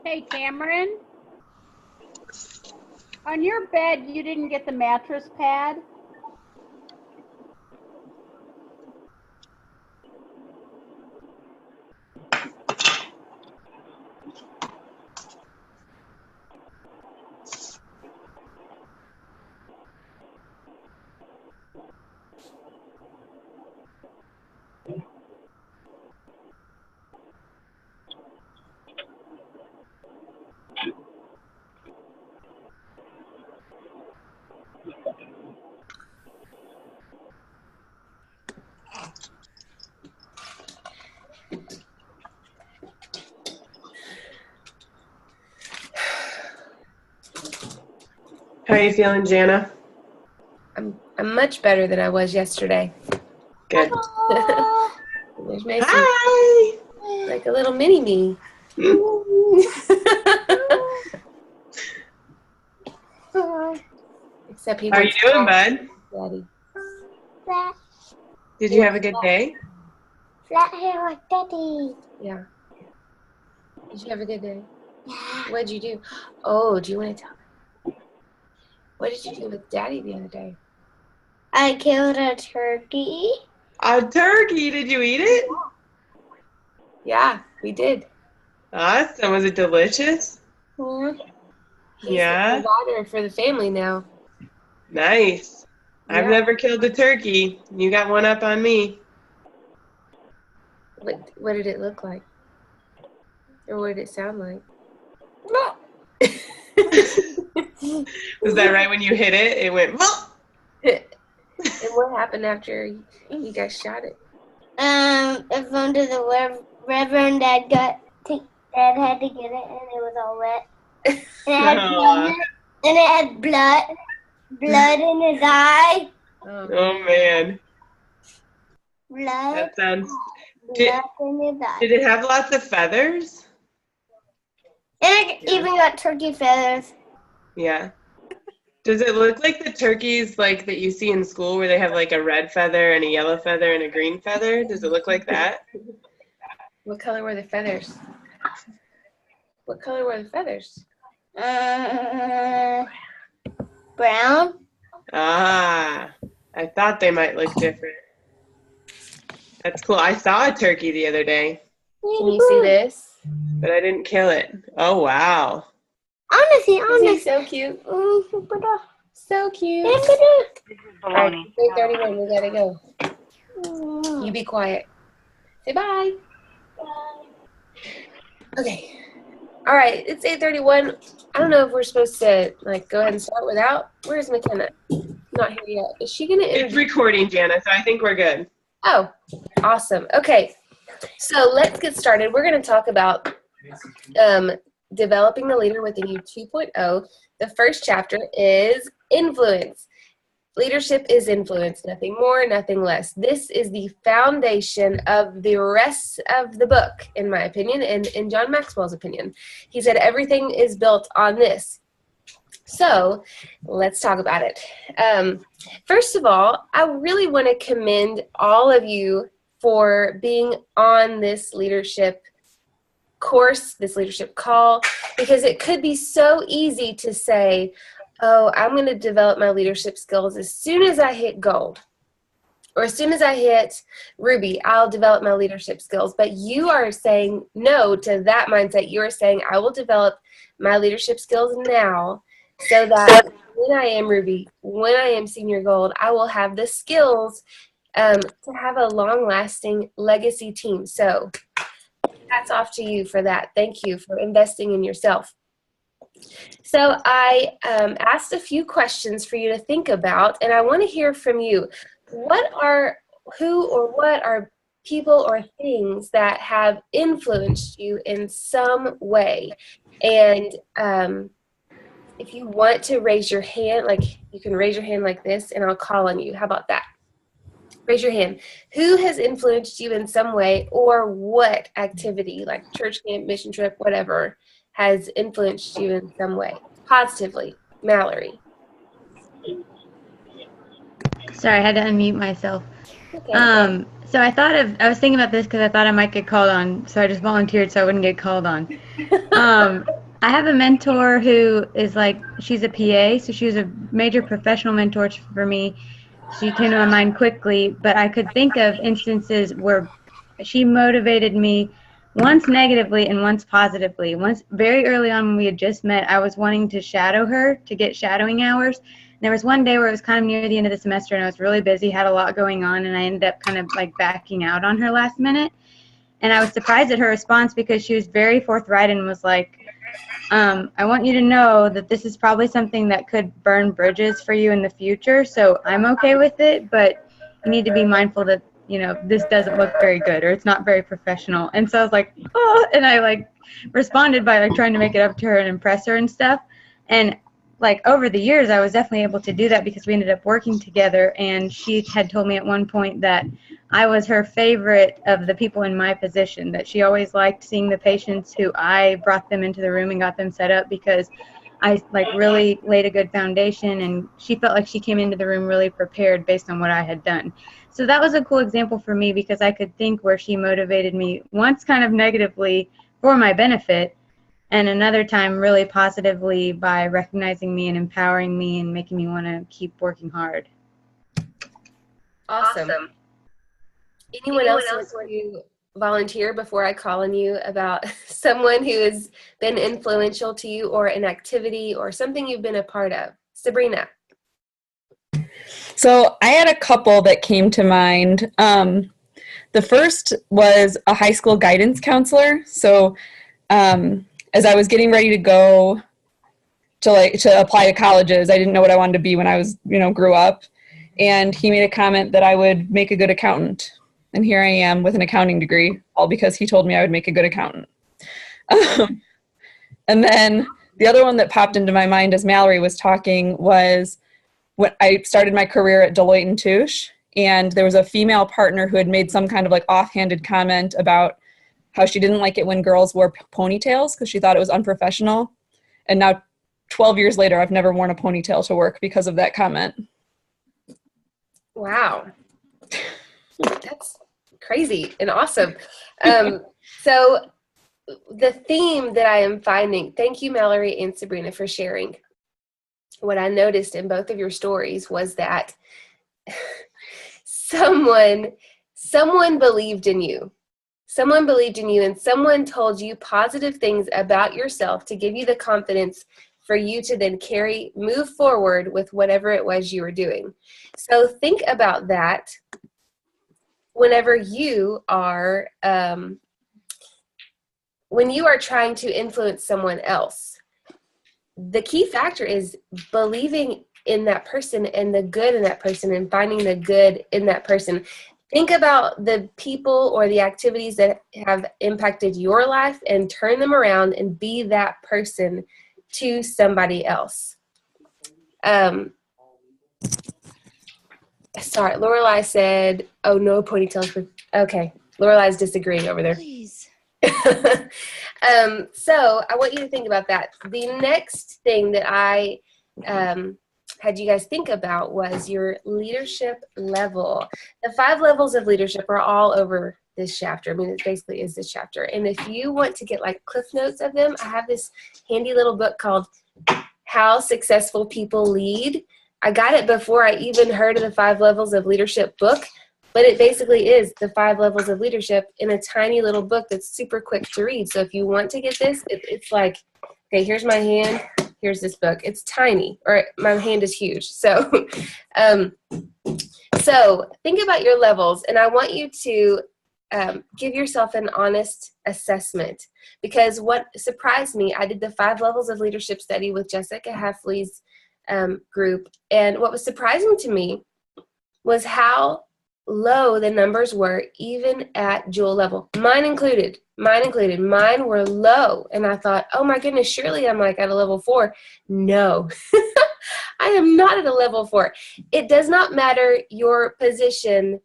Hey, Cameron, on your bed, you didn't get the mattress pad? How are you feeling, Jana? I'm much better than I was yesterday. Good. There's Mason. Hi. Like a little mini me. Except he How are you wants doing, bud? Daddy. Flat, Did you have a good day? flat hair like daddy. Yeah. Did you have a good day? Yeah. What'd you do? Oh, do you want to tell me? What did you do with Daddy the other day? I killed a turkey. A turkey. Did you eat it? Yeah, we did. Awesome. Was it delicious? He's Yeah. the provider for the family now. Nice. I've Yeah. never killed a turkey. You got one up on me. What did it look like? Or what did it sound like? Was that right when you hit it? It went, "Whoa." And what happened after you guys shot it? It fell to the Reverend. Dad had to get it, and it was all wet. And it had blood, in it, and it had blood in his eye. Oh, man. Blood That sounds... in his eye. Did it have lots of feathers? And it even got turkey feathers. Yeah. Does it look like the turkeys like that you see in school where they have like a red feather and a yellow feather and a green feather? Does it look like that? What color were the feathers? What color were the feathers? Brown. Ah, I thought they might look different. That's cool. I saw a turkey the other day, Can you see this? but I didn't kill it. Oh, wow. Honestly, Isn't he so cute? So cute. All right, 8:31. We gotta go. You be quiet. Say bye. Okay. All right, it's 8:31. I don't know if we're supposed to like go ahead and start without. Where's McKenna? Not here yet. Is she gonna It's introduce? recording, Jana, so I think we're good. Oh, awesome. Okay, so let's get started. We're gonna talk about developing the leader within you 2.0. The first chapter is influence. Leadership is influence, nothing more, nothing less. This is the foundation of the rest of the book, in my opinion, and in John Maxwell's opinion. He said everything is built on this. So let's talk about it. First of all, I really want to commend all of you for being on this leadership course, this leadership call, because it could be so easy to say, oh, I'm going to develop my leadership skills as soon as I hit gold, or as soon as I hit ruby, I'll develop my leadership skills. But you are saying no to that mindset. You are saying, I will develop my leadership skills now so that when I am ruby, when I am senior gold, I will have the skills to have a long-lasting legacy team. So hats off to you for that. Thank you for investing in yourself. So I asked a few questions for you to think about, and I want to hear from you. Who or what are people or things that have influenced you in some way? And if you want to raise your hand, like you can raise your hand like this, and I'll call on you. How about that? Raise your hand. Who has influenced you in some way, or what activity, like church camp, mission trip, whatever, has influenced you in some way, positively? Mallory. Sorry, I had to unmute myself. Okay. So I was thinking about this because I thought I might get called on, so I just volunteered so I wouldn't get called on. I have a mentor who is she's a PA, so she was a major professional mentor for me. She came to my mind quickly, but I could think of instances where she motivated me once negatively and once positively. Once, very early on when we had just met, I was wanting to shadow her to get shadowing hours. And there was one day where it was kind of near the end of the semester and I was really busy, had a lot going on, and I ended up kind of backing out on her last minute. And I was surprised at her response because she was very forthright and was like, I want you to know that this is probably something that could burn bridges for you in the future. So I'm okay with it, but you need to be mindful that, this doesn't look very good or it's not very professional. And so I was like, oh, and I like responded by like trying to make it up to her and impress her and stuff. And like over the years, I was definitely able to do that because we ended up working together. And she had told me at one point that I was her favorite of the people in my position, that she always liked seeing the patients who I brought them into the room and got them set up because I like really laid a good foundation, and she felt like she came into the room really prepared based on what I had done. So that was a cool example for me because I could think where she motivated me once kind of negatively for my benefit, and another time really positively by recognizing me and empowering me and making me want to keep working hard. Awesome. Anyone else want to volunteer before I call on you about someone who has been influential to you or an activity or something you've been a part of? Sabrina. So I had a couple that came to mind. The first was a high school guidance counselor. So as I was getting ready to go to apply to colleges, I didn't know what I wanted to be when I was, grew up. And he made a comment that I would make a good accountant. And here I am with an accounting degree, all because he told me I would make a good accountant. And then the other one that popped into my mind as Mallory was talking was when I started my career at Deloitte & Touche, and there was a female partner who had made some kind of like offhanded comment about how she didn't like it when girls wore ponytails because she thought it was unprofessional. And now 12 years later, I've never worn a ponytail to work because of that comment. Wow. That's crazy and awesome. So the theme that I am finding, thank you, Mallory and Sabrina, for sharing. What I noticed in both of your stories was that someone believed in you. Someone believed in you, and someone told you positive things about yourself to give you the confidence for you to then move forward with whatever it was you were doing. So think about that whenever you are, when you are trying to influence someone else. The key factor is believing in that person and the good in that person and finding the good in that person. Think about the people or the activities that have impacted your life and turn them around and be that person to somebody else. Sorry, Lorelai said, oh, no ponytails. Okay, Lorelai's disagreeing over there. Please. So I want you to think about that. The next thing that I had you guys think about was your leadership level. The 5 levels of leadership are all over this chapter. I mean, it basically is this chapter. And if you want to get like cliff notes of them, I have this handy little book called How Successful People Lead. I got it before I even heard of the 5 levels of leadership book. But it basically is the 5 levels of leadership in a tiny little book that's super quick to read. So if you want to get this, it's like, okay, here's my hand, here's this book. It's tiny, or my hand is huge. So, so think about your levels, and I want you to give yourself an honest assessment. Because what surprised me, I did the 5 levels of leadership study with Jessica Heffley's group, and what was surprising to me was how low the numbers were even at Jewel level. Mine included. Mine were low. And I thought, oh my goodness, surely I'm like at a level 4. No, I am not at a level 4. It does not matter your position.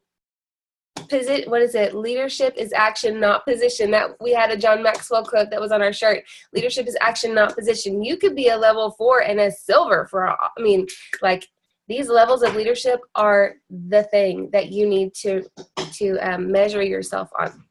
What is it? Leadership is action, not position. That we had a John Maxwell quote that was on our shirt. Leadership is action, not position. You could be a level 4 and a silver these levels of leadership are the thing that you need to measure yourself on.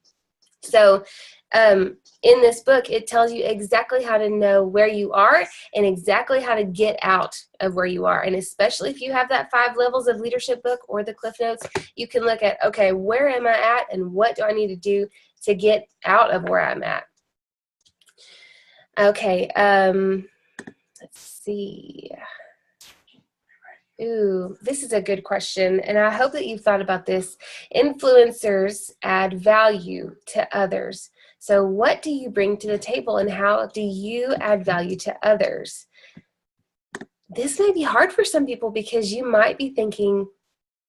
So in this book, it tells you exactly how to know where you are and exactly how to get out of where you are. And especially if you have that 5 levels of leadership book or the Cliff Notes, you can look at, okay, where am I at and what do I need to do to get out of where I'm at? Okay, let's see. Ooh, this is a good question, and I hope that you've thought about this. Influencers add value to others. So what do you bring to the table, and how do you add value to others? This may be hard for some people because you might be thinking,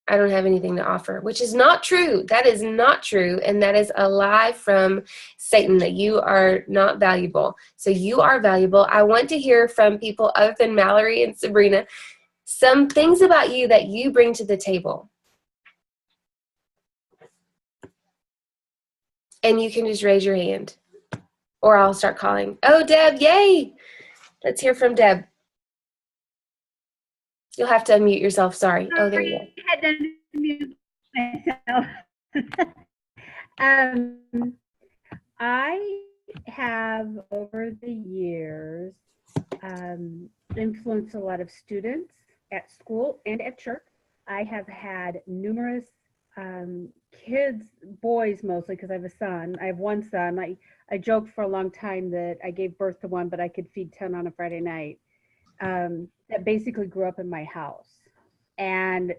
I don't have anything to offer, which is not true. That is not true. And that is a lie from Satan, that you are not valuable. So you are valuable. I want to hear from people other than Mallory and Sabrina, some things about you that you bring to the table. And you can just raise your hand, or I'll start calling. Oh, Deb, yay. Let's hear from Deb. You'll have to unmute yourself. Sorry. Oh, there you go. I had to unmute myself. I have, over the years, influenced a lot of students at school and at church. I have had numerous kids, boys mostly, because I have a son. I have one son. I joked for a long time that I gave birth to one, but I could feed 10 on a Friday night. That basically grew up in my house. And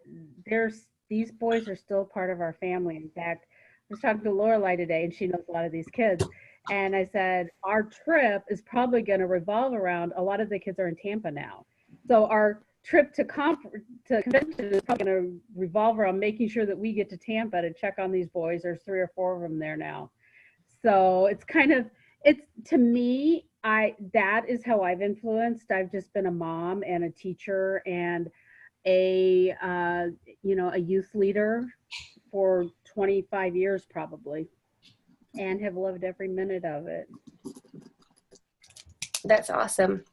these boys are still part of our family. In fact, I was talking to Lorelei today, and she knows a lot of these kids. And I said, our trip is probably going to revolve around, a lot of the kids are in Tampa now. So our trip to convention is probably going to revolve around making sure that we get to Tampa to check on these boys. There's 3 or 4 of them there now. So it's to me, that is how I've influenced. I've just been a mom and a teacher and a youth leader for 25 years probably, and have loved every minute of it. That's awesome.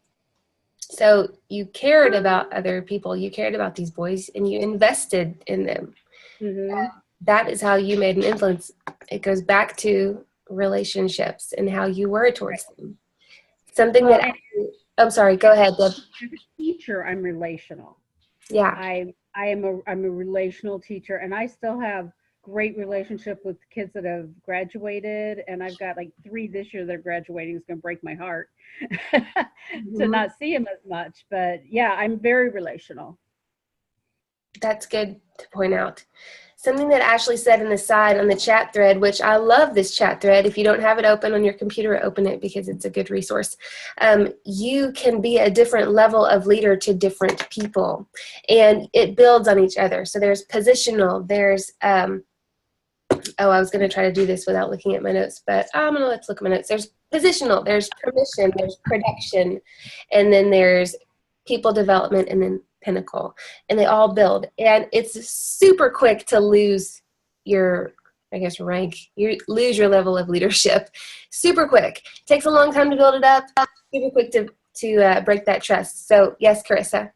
So you cared about other people, you cared about these boys, and you invested in them. Mm-hmm. That is how you made an influence. It goes back to relationships and how you were towards them. Something that I'm sorry, go ahead, Deb. As a teacher, I'm relational. Yeah. I'm a relational teacher, and I still have great relationship with kids that have graduated, and I've got like 3 this year that are graduating. It's going to break my heart to not see them as much, but yeah, I'm very relational. That's good to point out. Something that Ashley said in the side on the chat thread, which I love this chat thread. If you don't have it open on your computer, open it because it's a good resource. You can be a different level of leader to different people, and it builds on each other. So there's positional, there's, I was going to try to do this without looking at my notes, but let's look at my notes. There's positional, there's permission, there's production, and then there's people development, and then pinnacle, and they all build. And it's super quick to lose your, rank. You lose your level of leadership super quick. It takes a long time to build it up, super quick to break that trust. So yes, Carissa.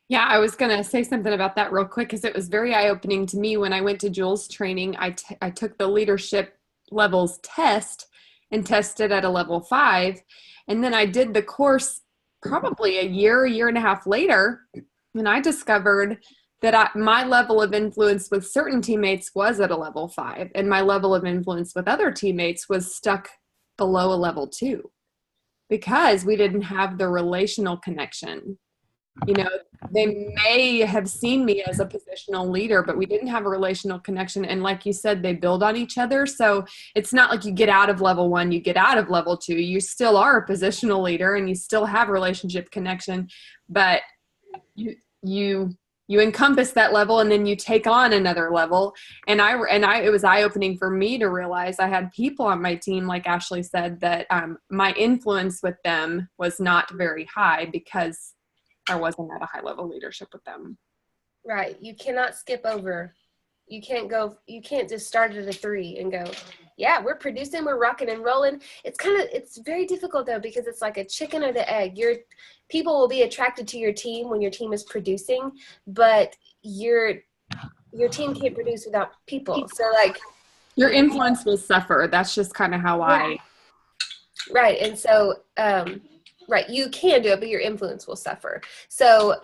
Yeah, I was going to say something about that real quick, because it was very eye-opening to me when I went to Jules' training. I took the leadership levels test and tested at a level 5. And then I did the course probably a year and a half later, and I discovered that my level of influence with certain teammates was at a level 5, and my level of influence with other teammates was stuck below a level 2, because we didn't have the relational connection. You know, they may have seen me as a positional leader, but we didn't have a relational connection. And like you said, they build on each other. So it's not like you get out of level 1, you get out of level 2. You still are a positional leader and you still have relationship connection, but you encompass that level, and then you take on another level. And it was eye-opening for me to realize I had people on my team, like Ashley said, that my influence with them was not very high because I wasn't at a high level leadership with them. Right. You cannot skip over. You can't just start at a 3 and go, yeah, we're producing, we're rocking and rolling. It's very difficult though, because it's like a chicken or the egg. People will be attracted to your team when your team is producing, but your team can't produce without people. So like your influence will suffer. That's just kind of how I. Right. And so, right, you can do it, but your influence will suffer. So,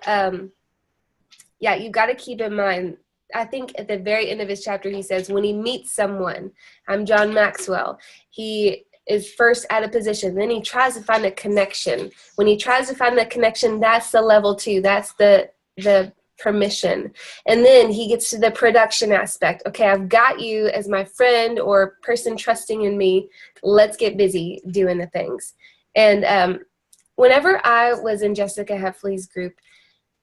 you got to keep in mind, I think at the very end of his chapter, he says, when he meets someone, I'm John Maxwell, he is first at a position, then he tries to find a connection. When he tries to find that connection, that's the level 2. That's the permission. And then he gets to the production aspect. Okay, I've got you as my friend or person trusting in me. Let's get busy doing the things. And whenever I was in Jessica Heffley's group,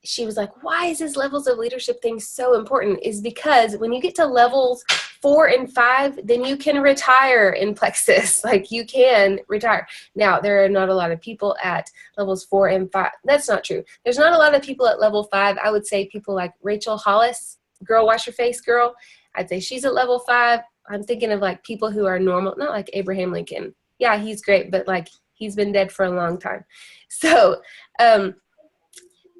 she was like, why is this levels of leadership thing so important? Is because when you get to levels 4 and 5, then you can retire in Plexus. Like, you can retire. Now, there are not a lot of people at levels 4 and 5. That's not true. There's not a lot of people at level 5. I would say people like Rachel Hollis, Girl Wash Your Face Girl. I'd say she's at level 5. I'm thinking of like people who are normal, not like Abraham Lincoln. Yeah, he's great, but like he's been dead for a long time. So,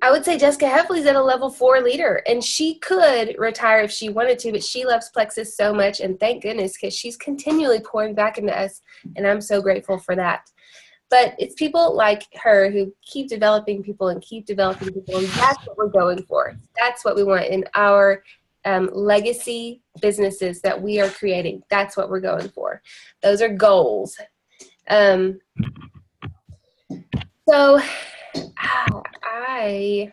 I would say Jessica Heffley's at a level 4 leader, and she could retire if she wanted to, but she loves Plexus so much, and thank goodness, because she's continually pouring back into us, and I'm so grateful for that. But it's people like her who keep developing people, and that's what we're going for. That's what we want in our legacy businesses that we are creating. That's what we're going for. Those are goals. So I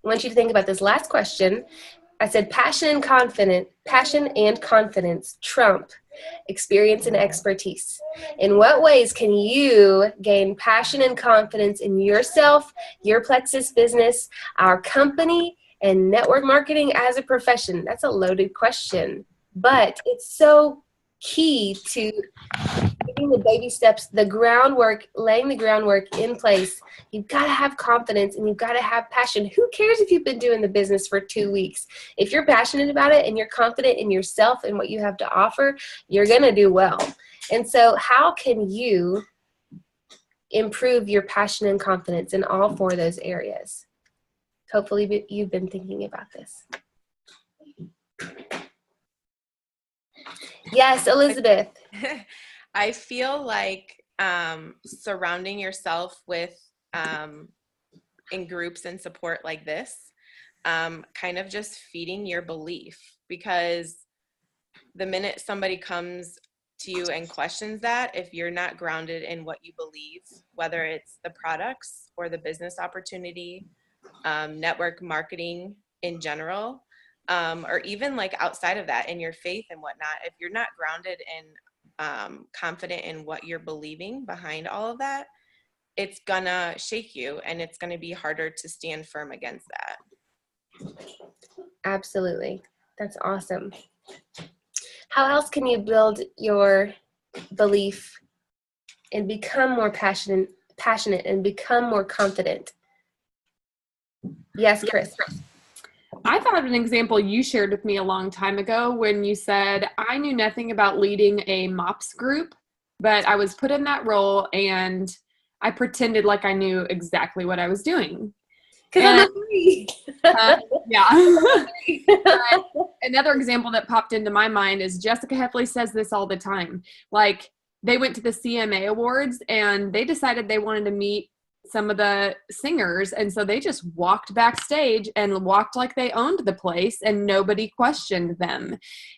want you to think about this last question. I said passion and confidence trump experience and expertise. In what ways can you gain passion and confidence in yourself, your Plexus business, our company, and network marketing as a profession? That's a loaded question, but it's so key to taking the baby steps, the groundwork, laying the groundwork in place. You've got to have confidence and you've got to have passion. Who cares if you've been doing the business for 2 weeks? If you're passionate about it and you're confident in yourself and what you have to offer, you're going to do well. And so how can you improve your passion and confidence in all 4 of those areas? Hopefully you've been thinking about this. Yes, Elizabeth. I feel like surrounding yourself with in groups and support like this, kind of just feeding your belief, because the minute somebody comes to you and questions that, if you're not grounded in what you believe, whether it's the products or the business opportunity, network marketing in general, or even like outside of that in your faith and whatnot, if you're not grounded and confident in what you're believing behind all of that, it's gonna shake you and it's gonna be harder to stand firm against that. Absolutely. That's awesome. How else can you build your belief and become more passionate and become more confident? Yes, Chris. I thought of an example you shared with me a long time ago when you said, I knew nothing about leading a MOPS group, but I was put in that role and I pretended like I knew exactly what I was doing. Because I'm a 3. Yeah. Another example that popped into my mind is Jessica Heffley says this all the time. Like, they went to the CMA Awards and they decided they wanted to meet some of the singers, and so they just walked backstage and walked like they owned the place and nobody questioned them,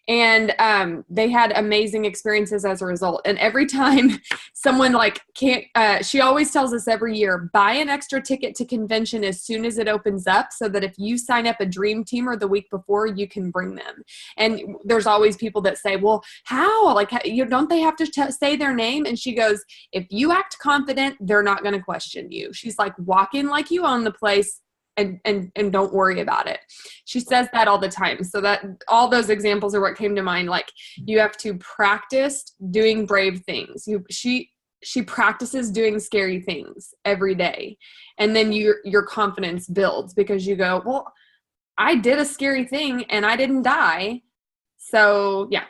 and they had amazing experiences as a result. And every time someone like can't she always tells us every year, buy an extra ticket to convention as soon as it opens up, so that if you sign up a dream team or the week before, you can bring them. And there's always people that say, well, how, like, you don't they have to say their name? And she goes, if you act confident, they're not going to question you. She's like, walk in like you own the place and don't worry about it. She says that all the time. So that all those examples are what came to mind. Like, you have to practice doing brave things. She practices doing scary things every day. And then your confidence builds because you go, well, I did a scary thing and I didn't die. So yeah.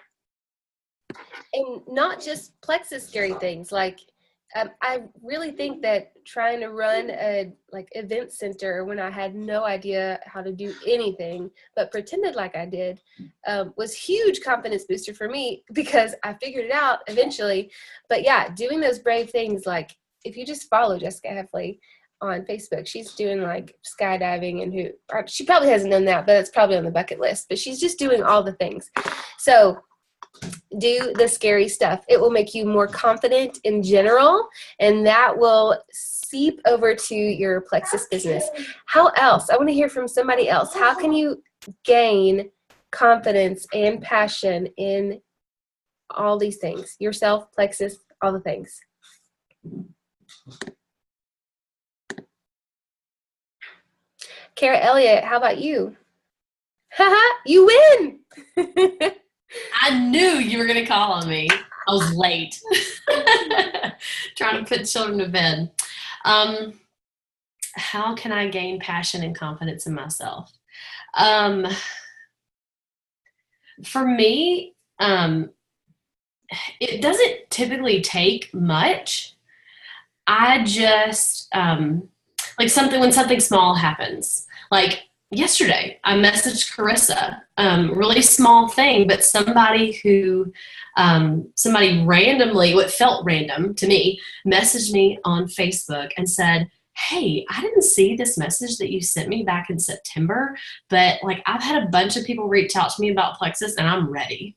And not just Plexus scary things. Like, I really think that trying to run a event center when I had no idea how to do anything but pretended like I did was huge confidence booster for me, because I figured it out eventually. But yeah, doing those brave things, like if you just follow Jessica Heffley on Facebook, she's doing like skydiving, and she probably hasn't done that, but it's probably on the bucket list, but she's just doing all the things. So do the scary stuff. It will make you more confident in general, and that will seep over to your plexus business. How else? I want to hear from somebody else. How can you gain confidence and passion in all these things? Yourself, plexus, all the things. Kara Elliott, how about you? Haha, you win! I knew you were going to call on me. I was late. Trying to put children to bed. How can I gain passion and confidence in myself? For me, it doesn't typically take much. I just, like when something small happens, like yesterday, I messaged Carissa, really small thing, but somebody randomly, what felt random to me, messaged me on Facebook and said, hey, I didn't see this message that you sent me back in September, but like I've had a bunch of people reach out to me about plexus and I'm ready.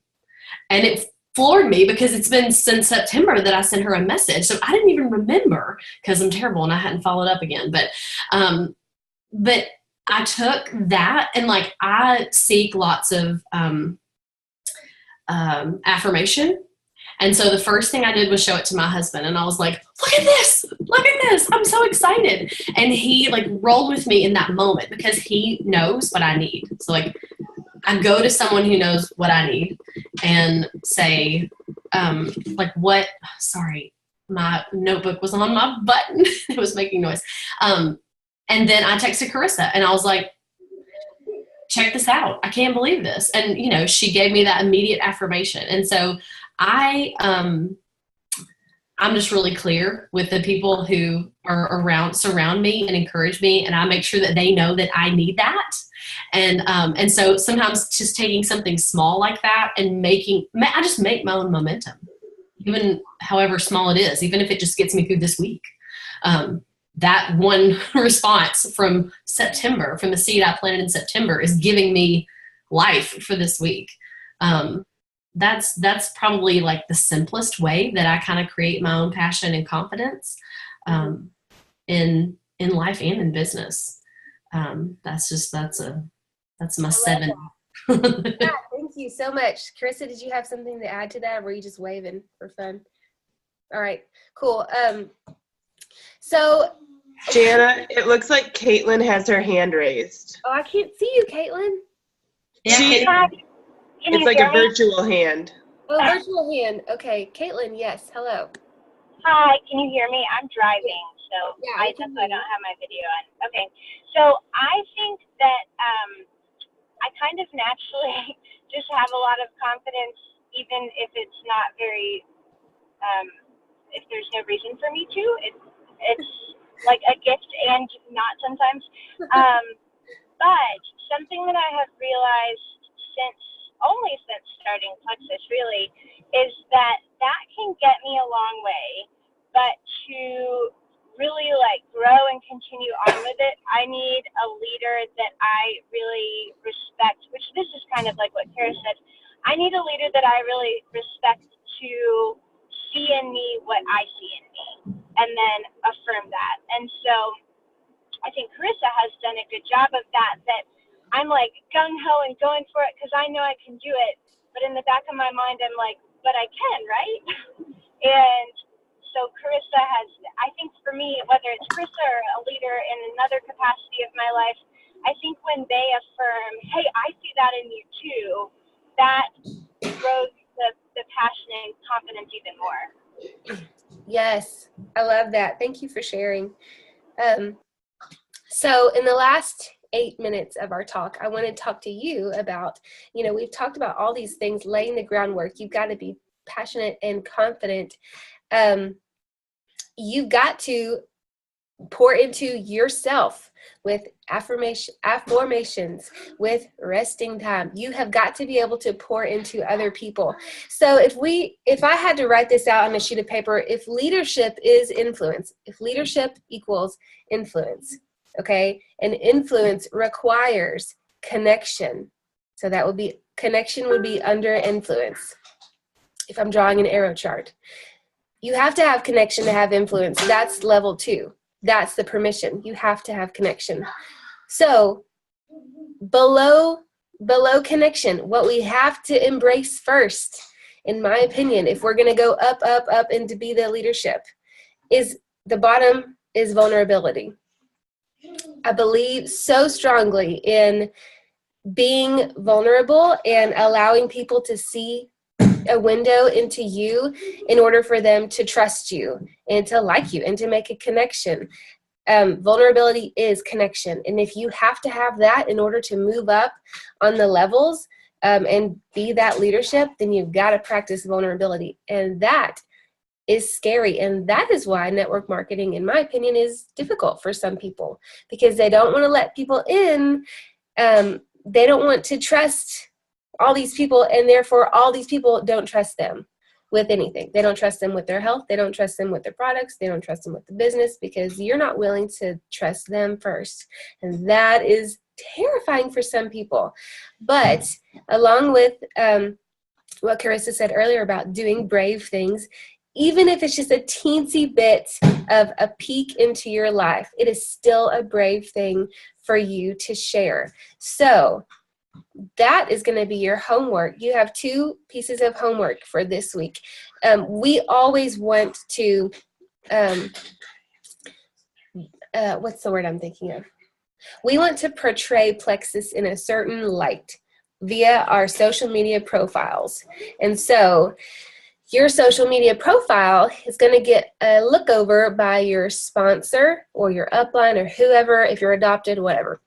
And it floored me because it's been since September that I sent her a message. So I didn't even remember because I'm terrible and I hadn't followed up again. But I took that and like I seek lots of affirmation. And so the first thing I did was show it to my husband and I was like, look at this, I'm so excited. And he like rolled with me in that moment because he knows what I need. So like I go to someone who knows what I need and say, my notebook was on my button. It was making noise. And then I texted Carissa and I was like, check this out. I can't believe this. And, you know, she gave me that immediate affirmation. And so I'm just really clear with the people who are surround me and encourage me. And I make sure that they know that I need that. And so sometimes just taking something small like that and I just make my own momentum, even however small it is, even if it just gets me through this week. That one response from September, from the seed I planted in September, is giving me life for this week. That's probably like the simplest way that I kind of create my own passion and confidence in life and in business. That's my 7. Yeah, thank you so much. Carissa, did you have something to add to that, or were you just waving for fun? All right, cool. So Jana, it looks like Caitlin has her hand raised. Oh, I can't see you, Caitlin. Yeah, It's like a virtual hand. Oh, virtual hand. Okay, Caitlin, yes, hello. Hi, can you hear me? I'm driving, so Yeah, I don't have my video on. Okay, so I think that I kind of naturally just have a lot of confidence, even if it's not very, if there's no reason for me to. It's like a gift and not sometimes. But something that I have realized since starting Plexus really is that can get me a long way, but to really like grow and continue on with it, I need a leader that I really respect, which this is kind of like what Kara said. I need a leader that I really respect to see in me what I see in me and then affirm that. And so I think Carissa has done a good job of that I'm like gung-ho and going for it because I know I can do it. But in the back of my mind, I'm like, but I can, right? And so Carissa has, I think for me, whether it's Carissa or a leader in another capacity of my life, I think when they affirm, hey, I see that in you too, that grows the passion and confidence even more. Yes, I love that. Thank you for sharing. So in the last 8 minutes of our talk, I want to talk to you about, we've talked about all these things, laying the groundwork. You've got to be passionate and confident. You've got to pour into yourself with affirmations, with resting time. You have got to be able to pour into other people. So if I had to write this out on a sheet of paper, if leadership is influence, if leadership equals influence, okay, and influence requires connection. So that would be, connection would be under influence. if I'm drawing an arrow chart. You have to have connection to have influence. That's level 2. That's the permission. You have to have connection. So below connection, what we have to embrace first, in my opinion, if we're going to go up, up, up and to be the leadership, is the bottom is vulnerability. I believe so strongly in being vulnerable and allowing people to see a window into you in order for them to trust you and to like you and to make a connection. Vulnerability is connection. And if you have to have that in order to move up on the levels and be that leadership, then you've got to practice vulnerability. And that is scary. And that is why network marketing, in my opinion, is difficult for some people, because they don't want to let people in. They don't want to trust all these people, and therefore all these people don't trust them with anything. They don't trust them with their health. They don't trust them with their products. They don't trust them with the business, because you're not willing to trust them first. And that is terrifying for some people. But along with what Carissa said earlier about doing brave things, even if it's just a teensy bit of a peek into your life, it is still a brave thing for you to share. So that is going to be your homework. You have 2 pieces of homework for this week. We always want to, what's the word I'm thinking of? We want to portray Plexus in a certain light via our social media profiles. And so your social media profile is going to get a look over by your sponsor or your upline or whoever, if you're adopted, whatever.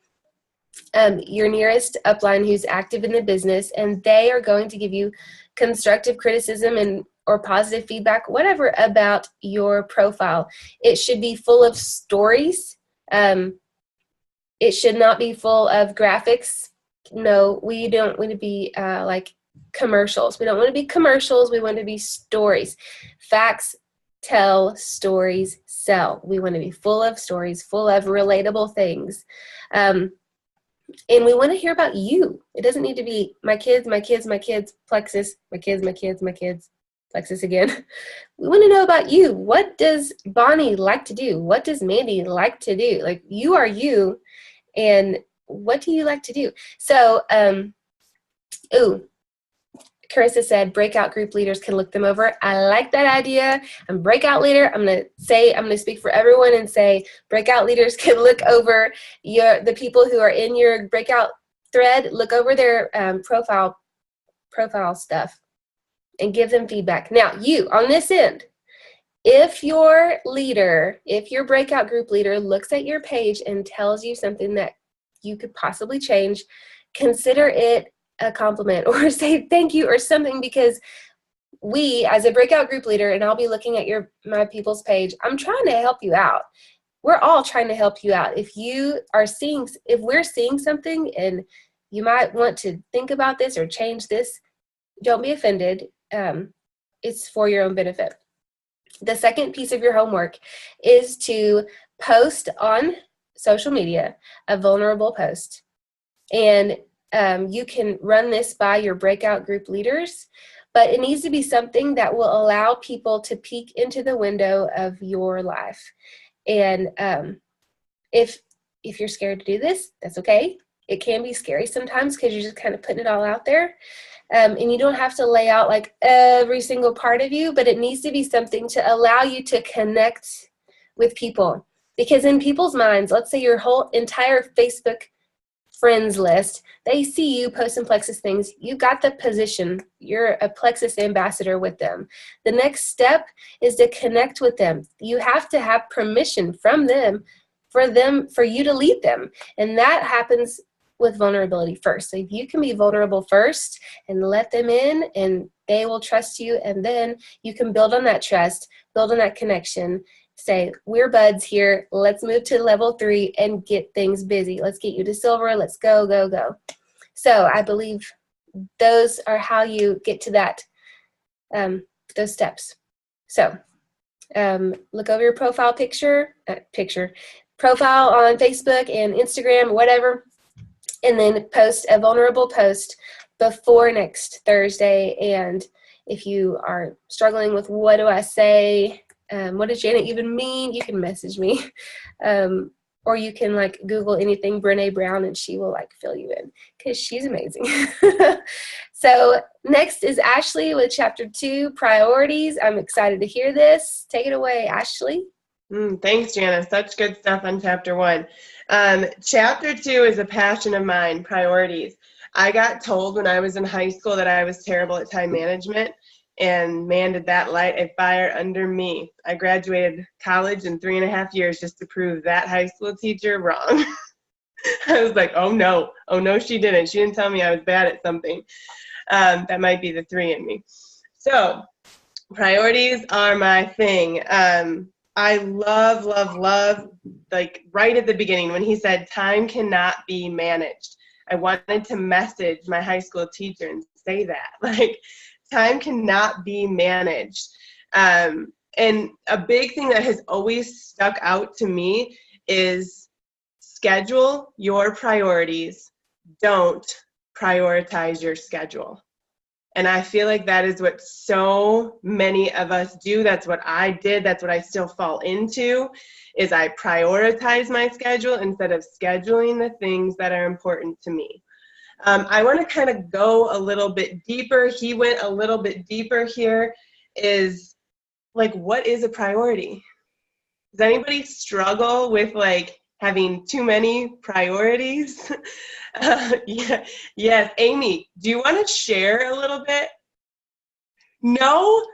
Your nearest upline who's active in the business, and they are going to give you constructive criticism and or positive feedback, whatever, about your profile. It should be full of stories. It should not be full of graphics. No, we don't want to be like commercials. We don't want to be commercials. We want to be stories. Facts tell, stories sell. We want to be full of stories, full of relatable things. And we want to hear about you. It doesn't need to be my kids, Plexus, my kids, Plexus again. We want to know about you. What does Bonnie like to do? What does Mandy like to do? Like, you are you, and what do you like to do? So, Carissa said breakout group leaders can look them over. I like that idea. I'm a breakout leader. I'm going to speak for everyone and say breakout leaders can look over the people who are in your breakout thread, look over their profile stuff and give them feedback. Now, you on this end, if your breakout group leader looks at your page and tells you something that you could possibly change, consider it a compliment or say thank you or something, because we, as a breakout group leader, and I'll be looking at my people's page, I'm trying to help you out. We're all trying to help you out. If we're seeing something and you might want to think about this or change this, don't be offended. It's for your own benefit. The second piece of your homework is to post on social media a vulnerable post. And you can run this by your breakout group leaders, but it needs to be something that will allow people to peek into the window of your life. And if you're scared to do this, that's okay. It can be scary sometimes because you're just kind of putting it all out there. And you don't have to lay out like every single part of you, but it needs to be something to allow you to connect with people. Because in people's minds, let's say your whole entire Facebook friends list, they see you posting Plexus things, you got the position, you're a Plexus ambassador with them. The next step is to connect with them. You have to have permission from them for you to lead them. And that happens with vulnerability first. So if you can be vulnerable first and let them in, and they will trust you, and then you can build on that trust, build on that connection, say, we're buds here, let's move to level 3 and get things busy. Let's get you to silver, let's go, go, go. So I believe those are how you get to that, those steps. So look over your profile profile on Facebook and Instagram, whatever, and then post a vulnerable post before next Thursday. And If you are struggling with what do I say, what does Janet even mean, you can message me. Or you can like Google anything Brene Brown and she will like fill you in because she's amazing. So next is Ashley with chapter 2, priorities. I'm excited to hear this. Take it away, Ashley. Thanks, Jana. Such good stuff on chapter 1. Chapter 2 is a passion of mine, priorities. I got told when I was in high school that I was terrible at time management, and man, did that light a fire under me. I graduated college in 3.5 years just to prove that high school teacher wrong. I was like, oh no, she didn't. She didn't tell me I was bad at something. That might be the 3 in me. So priorities are my thing. I love, like right at the beginning when he said time cannot be managed. I wanted to message my high school teacher and say that, like, time cannot be managed. And a big thing that has always stuck out to me is schedule your priorities. Don't prioritize your schedule. And I feel like that is what so many of us do. That's what I did. That's what I still fall into, is I prioritize my schedule instead of scheduling the things that are important to me. I want to kind of go a little bit deeper. He went a little bit deeper here, is like, what is a priority? Does anybody struggle with like having too many priorities? Yeah. Yes. Amy, do you want to share a little bit? No?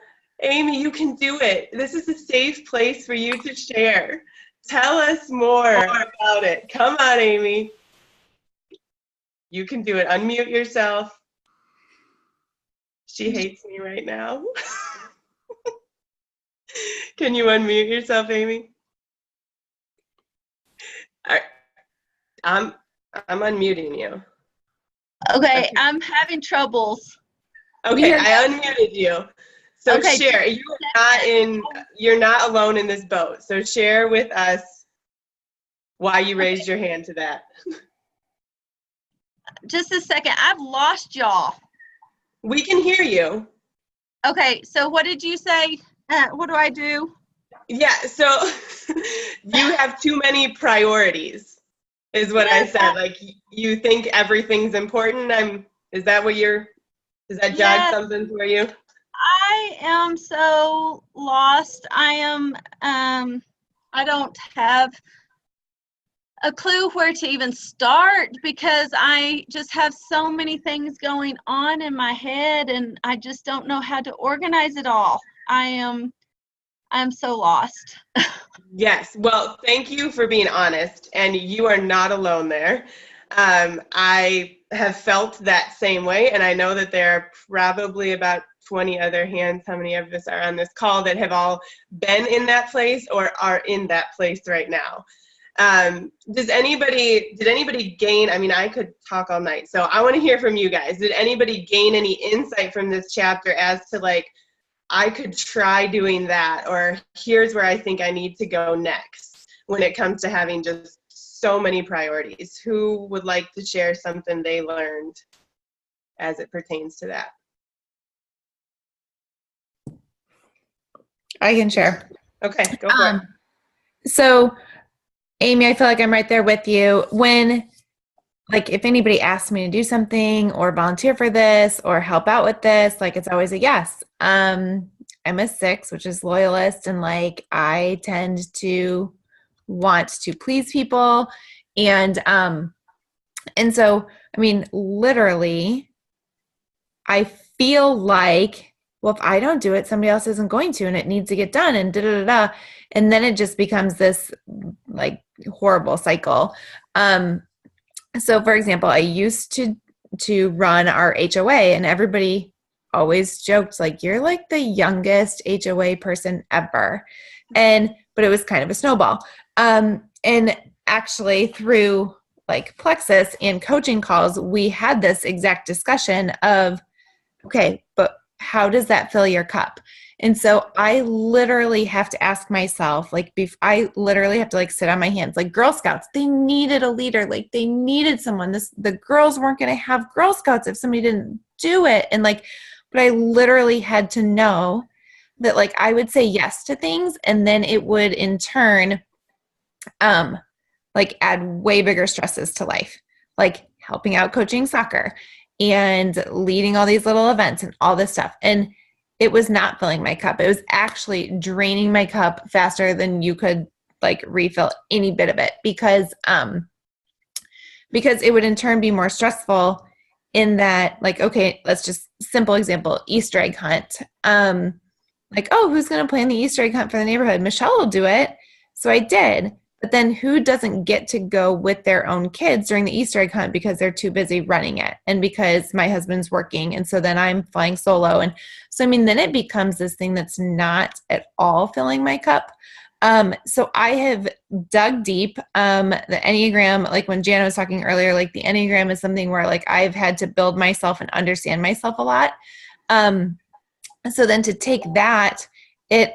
Amy, you can do it. This is a safe place for you to share. Tell us more about it. Come on, Amy. You can do it. Unmute yourself. She hates me right now. Can you unmute yourself, Amy? I'm unmuting you. Okay, I'm having troubles. Okay, I unmuted you. So okay, share. You're not alone in this boat. So share with us why you raised your hand to that. Just a second. I've lost y'all. We can hear you. Okay, so what did you say? What do I do? Yeah, so you have too many priorities, is what I said. Like, you think everything's important. Is that what does that jog something for you? I am so lost. I don't have a clue where to even start because I just have so many things going on in my head and I just don't know how to organize it all. I'm so lost. Yes. Well, thank you for being honest, and you are not alone there. I have felt that same way, and I know that there are probably about 20 other hands. How many of us are on this call that have all been in that place or are in that place right now? Did anybody gain, I mean, I could talk all night, so I want to hear from you guys. Did anybody gain any insight from this chapter as to like, I could try doing that, or here's where I think I need to go next when it comes to having just so many priorities? Who would like to share something they learned as it pertains to that? I can share. Okay, go for it. So, Amy, I feel like I'm right there with you. When, like, if anybody asks me to do something or volunteer for this or help out with this, like, it's always a yes. I'm a 6, which is loyalist, and like, I tend to want to please people. And so, I mean, literally, I feel like, well, if I don't do it, somebody else isn't going to, and it needs to get done, and da-da-da-da. And then it just becomes this like horrible cycle. So for example, I used to run our HOA, and everybody always joked like, you're like the youngest HOA person ever. But it was kind of a snowball. And actually through like Plexus and coaching calls, we had this exact discussion of, okay, but how does that fill your cup? And so I literally have to ask myself, like, I literally have to like sit on my hands. Like Girl Scouts, they needed a leader. Like they needed someone. The girls weren't going to have Girl Scouts if somebody didn't do it. And like, but I literally had to know that like I would say yes to things, and then it would in turn like add way bigger stresses to life, like helping out coaching soccer and leading all these little events and all this stuff. And it was not filling my cup. It was actually draining my cup faster than you could like refill any bit of it, because it would in turn be more stressful in that, like, okay, let's just simple example, Easter egg hunt. Like, oh, who's going to plan the Easter egg hunt for the neighborhood? Michelle will do it. So I did. But then who doesn't get to go with their own kids during the Easter egg hunt because they're too busy running it, and because my husband's working, and so then I'm flying solo. And so, I mean, then it becomes this thing that's not at all filling my cup. So I have dug deep. The Enneagram, like when Jana was talking earlier, like the Enneagram is something where like I've had to build myself and understand myself a lot. So then to take that, it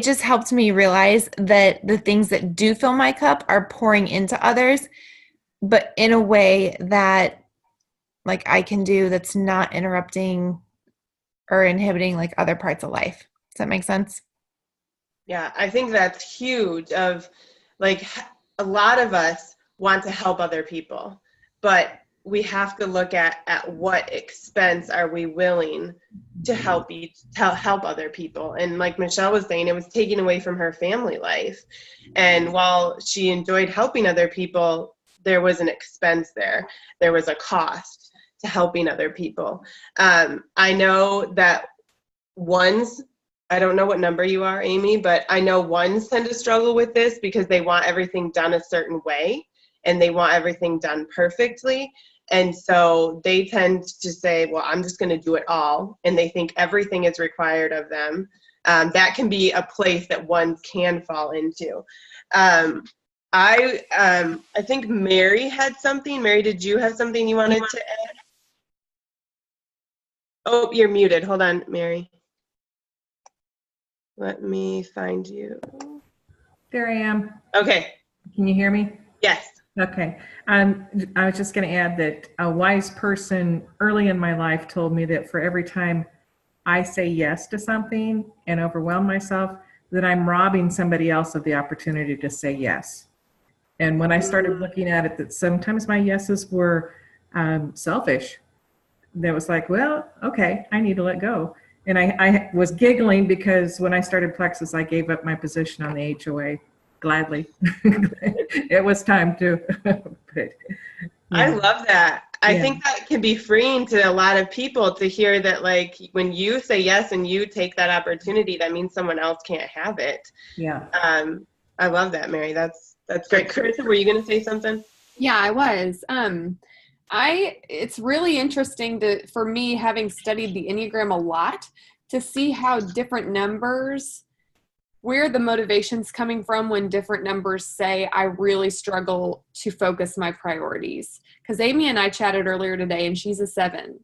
just helped me realize that the things that do fill my cup are pouring into others, but in a way that like I can do that's not interrupting or inhibiting like other parts of life. Does that make sense? Yeah, I think that's huge. Of like a lot of us want to help other people, but we have to look at what expense are we willing to help other people. And like Michelle was saying, it was taken away from her family life. And while she enjoyed helping other people, there was an expense there. There was a cost to helping other people. I know that ones, I don't know what number you are, Amy, but I know ones tend to struggle with this because they want everything done a certain way and they want everything done perfectly. And so they tend to say, well, I'm just going to do it all. And they think everything is required of them. That can be a place that one can fall into. I think Mary had something. Mary, did you have something you wanted to add? Oh, you're muted. Hold on, Mary. Let me find you. There I am. Okay. Can you hear me? Yes. Okay. I was just going to add that a wise person early in my life told me that for every time I say yes to something and overwhelm myself, that I'm robbing somebody else of the opportunity to say yes. And when I started looking at it, that sometimes my yeses were selfish. That was like, well, okay, I need to let go. And I was giggling because when I started Plexus, I gave up my position on the HOA gladly. It was time to. But, yeah. I love that. I think that can be freeing to a lot of people to hear that, like, when you say yes and you take that opportunity, that means someone else can't have it. Yeah. I love that, Mary. That's great. Carissa, were you going to say something? Yeah, I was. It's really interesting for me, having studied the Enneagram a lot, to see how different numbers, where the motivation's coming from when different numbers say, I really struggle to focus my priorities. Because Amy and I chatted earlier today, and she's a 7.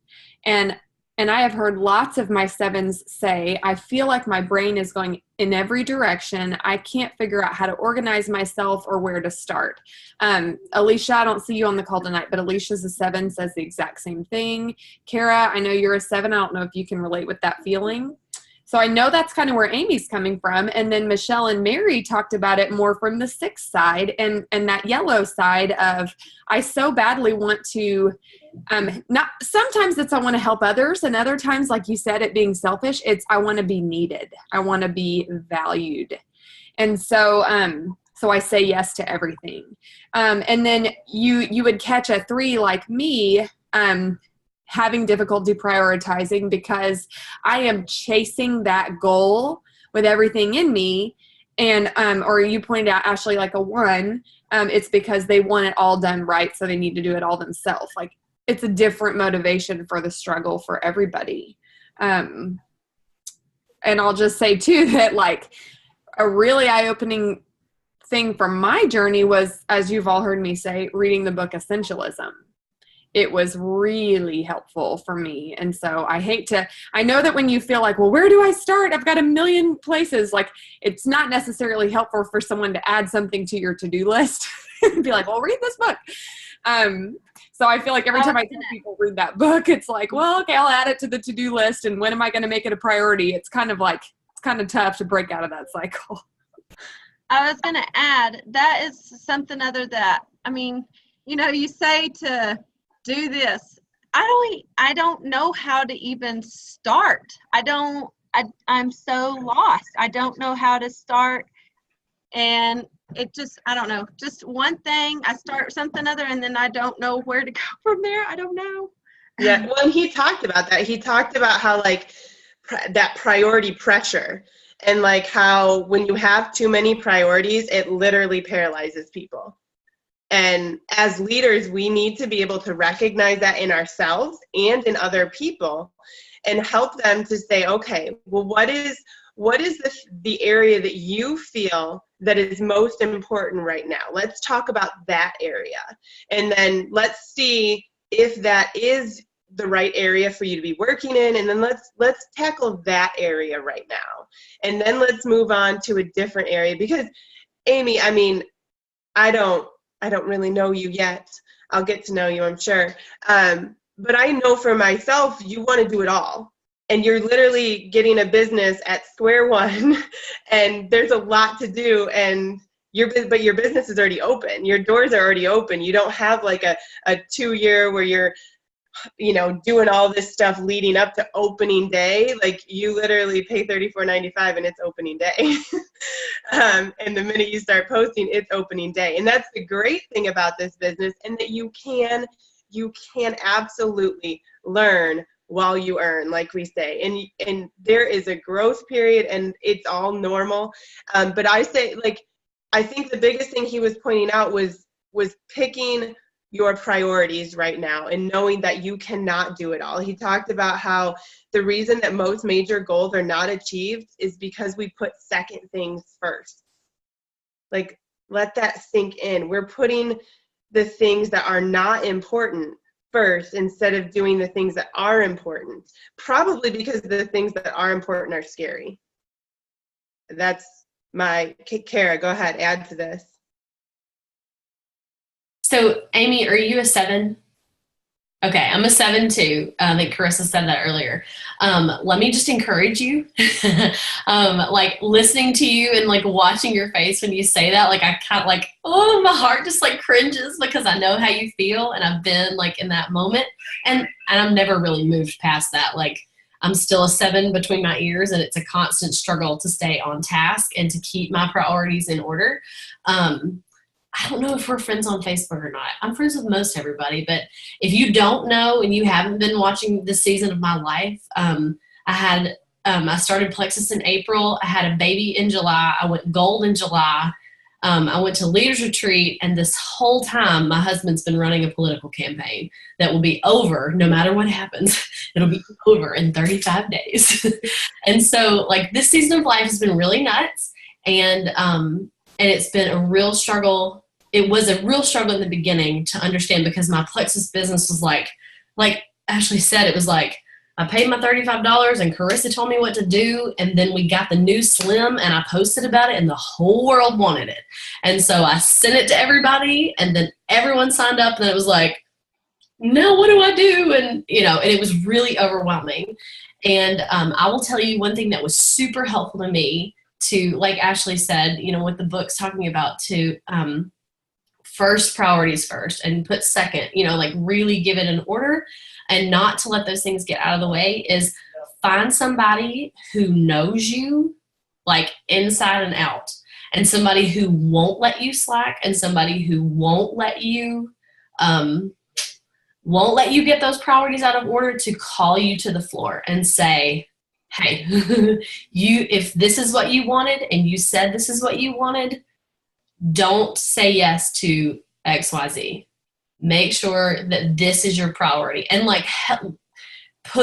And I have heard lots of my 7s say, I feel like my brain is going in every direction. I can't figure out how to organize myself or where to start. Alicia, I don't see you on the call tonight, but Alicia's a 7, says the exact same thing. Kara, I know you're a 7. I don't know if you can relate with that feeling. So I know that's kind of where Amy's coming from. And then Michelle and Mary talked about it more from the 6 side and that yellow side of, I so badly want to, not sometimes it's I want to help others, and other times, like you said, it being selfish, it's I want to be needed. I want to be valued. And so so I say yes to everything. And then you would catch a 3 like me, having difficulty prioritizing because I am chasing that goal with everything in me. And, or you pointed out, Ashley, like a 1, it's because they want it all done right. So they need to do it all themselves. Like, it's a different motivation for the struggle for everybody. And I'll just say too, that like a really eye-opening thing from my journey was, as you've all heard me say, reading the book Essentialism. it was really helpful for me. And so I know that when you feel like, well, where do I start? I've got a million places. Like, it's not necessarily helpful for someone to add something to your to-do list and be like, well, read this book. So I feel like every time I tell people read that book, it's like, well, okay, I'll add it to the to-do list. And when am I going to make it a priority? It's kind of tough to break out of that cycle. I was going to add, that is something other that, I mean, you know, you say to do this. I don't know how to even start. I'm so lost. I don't know how to start. And it just, I don't know, just one thing, I start something other, and then I don't know where to go from there. I don't know. Yeah, well, and he talked about that. He talked about how, like, that priority pressure, and like how when you have too many priorities, it literally paralyzes people. And as leaders, we need to be able to recognize that in ourselves and in other people and help them to say, okay, well, what is the area that you feel that is most important right now? Let's talk about that area. And then let's see if that is the right area for you to be working in. And then let's tackle that area right now. And then let's move on to a different area. Because Amy, I mean, I don't really know you yet. I'll get to know you, I'm sure. But I know for myself, you want to do it all. And you're literally getting a business at square one, and there's a lot to do, and but your business is already open. Your doors are already open. You don't have like a 2-year where you're, you know, doing all this stuff leading up to opening day. Like, you literally pay $34.95 and it's opening day. And the minute you start posting, it's opening day. And that's the great thing about this business, and that you can absolutely learn while you earn, like we say, and there is a growth period, and it's all normal. But I think the biggest thing he was pointing out was picking your priorities right now and knowing that you cannot do it all. He talked about how the reason that most major goals are not achieved is because we put second things first. Like, let that sink in. We're putting the things that are not important first instead of doing the things that are important, probably because the things that are important are scary. That's my Kara, go ahead, add to this. So, Amy, are you a 7? Okay, I'm a 7 too. I think Carissa said that earlier. Let me just encourage you. Like, listening to you and like watching your face when you say that, like, I kind of like, oh, my heart just like cringes, because I know how you feel, and I've been like in that moment, and I'm never really moved past that. Like, I'm still a 7 between my ears, and it's a constant struggle to stay on task and to keep my priorities in order. I don't know if we're friends on Facebook or not. I'm friends with most everybody, but if you don't know and you haven't been watching this season of my life, I started Plexus in April. I had a baby in July. I went gold in July. I went to Leaders Retreat, and this whole time my husband's been running a political campaign that will be over no matter what happens. It'll be over in 35 days. And so, like, this season of life has been really nuts, and it's been a real struggle. It was a real struggle in the beginning to understand, because my Plexus business was like Ashley said, it was like, I paid my $35 and Carissa told me what to do. And then we got the new Slim and I posted about it and the whole world wanted it. And so I sent it to everybody, and then everyone signed up, and it was like, now what do I do? And, you know, and it was really overwhelming. And I will tell you one thing that was super helpful to me, to, like Ashley said, you know, what the book's talking about, to first priorities first and put second, you know, like really give it an order and not to let those things get out of the way, is find somebody who knows you like inside and out, and somebody who won't let you slack, and somebody who won't let you get those priorities out of order, to call you to the floor and say, hey, if this is what you wanted and you said this is what you wanted, don't say yes to XYZ. Make sure that this is your priority, and like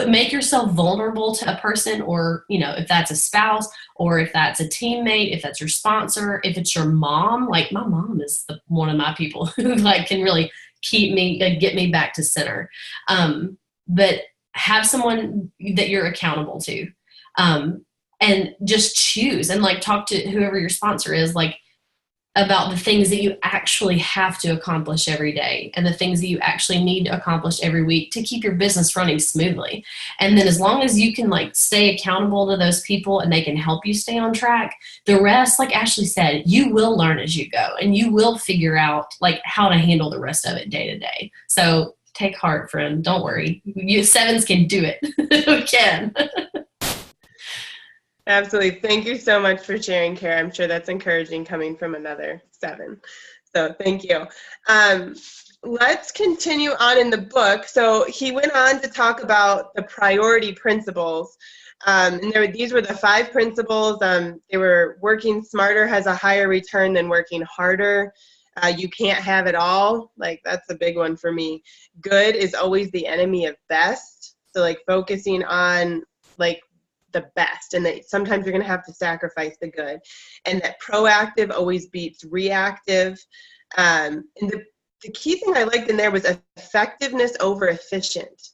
make yourself vulnerable to a person, or, you know, if that's a spouse, or if that's a teammate, if that's your sponsor, if it's your mom. Like, my mom is one of my people who like can really get me back to center. But have someone that you're accountable to, and just choose and like talk to whoever your sponsor is, like about the things that you actually have to accomplish every day and the things that you actually need to accomplish every week to keep your business running smoothly. And then as long as you can like stay accountable to those people and they can help you stay on track, the rest, like Ashley said, you will learn as you go and you will figure out like how to handle the rest of it day to day. So take heart, friend. Don't worry. You sevens can do it. We can. Absolutely. Thank you so much for sharing, Kara. I'm sure that's encouraging coming from another 7. So thank you. Let's continue on in the book. So he went on to talk about the priority principles. And these were the 5 principles. They were working smarter has a higher return than working harder. You can't have it all. Like, that's a big one for me. Good is always the enemy of best. So like focusing on like the best, and that sometimes you're going to have to sacrifice the good, and that proactive always beats reactive. And the key thing I liked in there was effectiveness over efficient.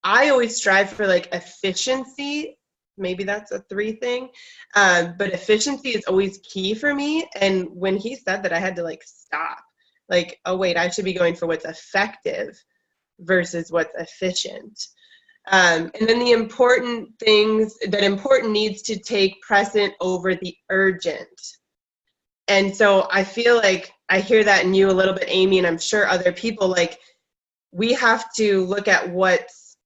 I always strive for like efficiency. Maybe that's a 3 thing. But efficiency is always key for me. And when he said that, I had to like stop. Like, oh wait, I should be going for what's effective versus what's efficient. And then the important things, that important needs to take precedent over the urgent. And so I feel like I hear that in you a little bit, Amy, and I'm sure other people, like we have to look at what's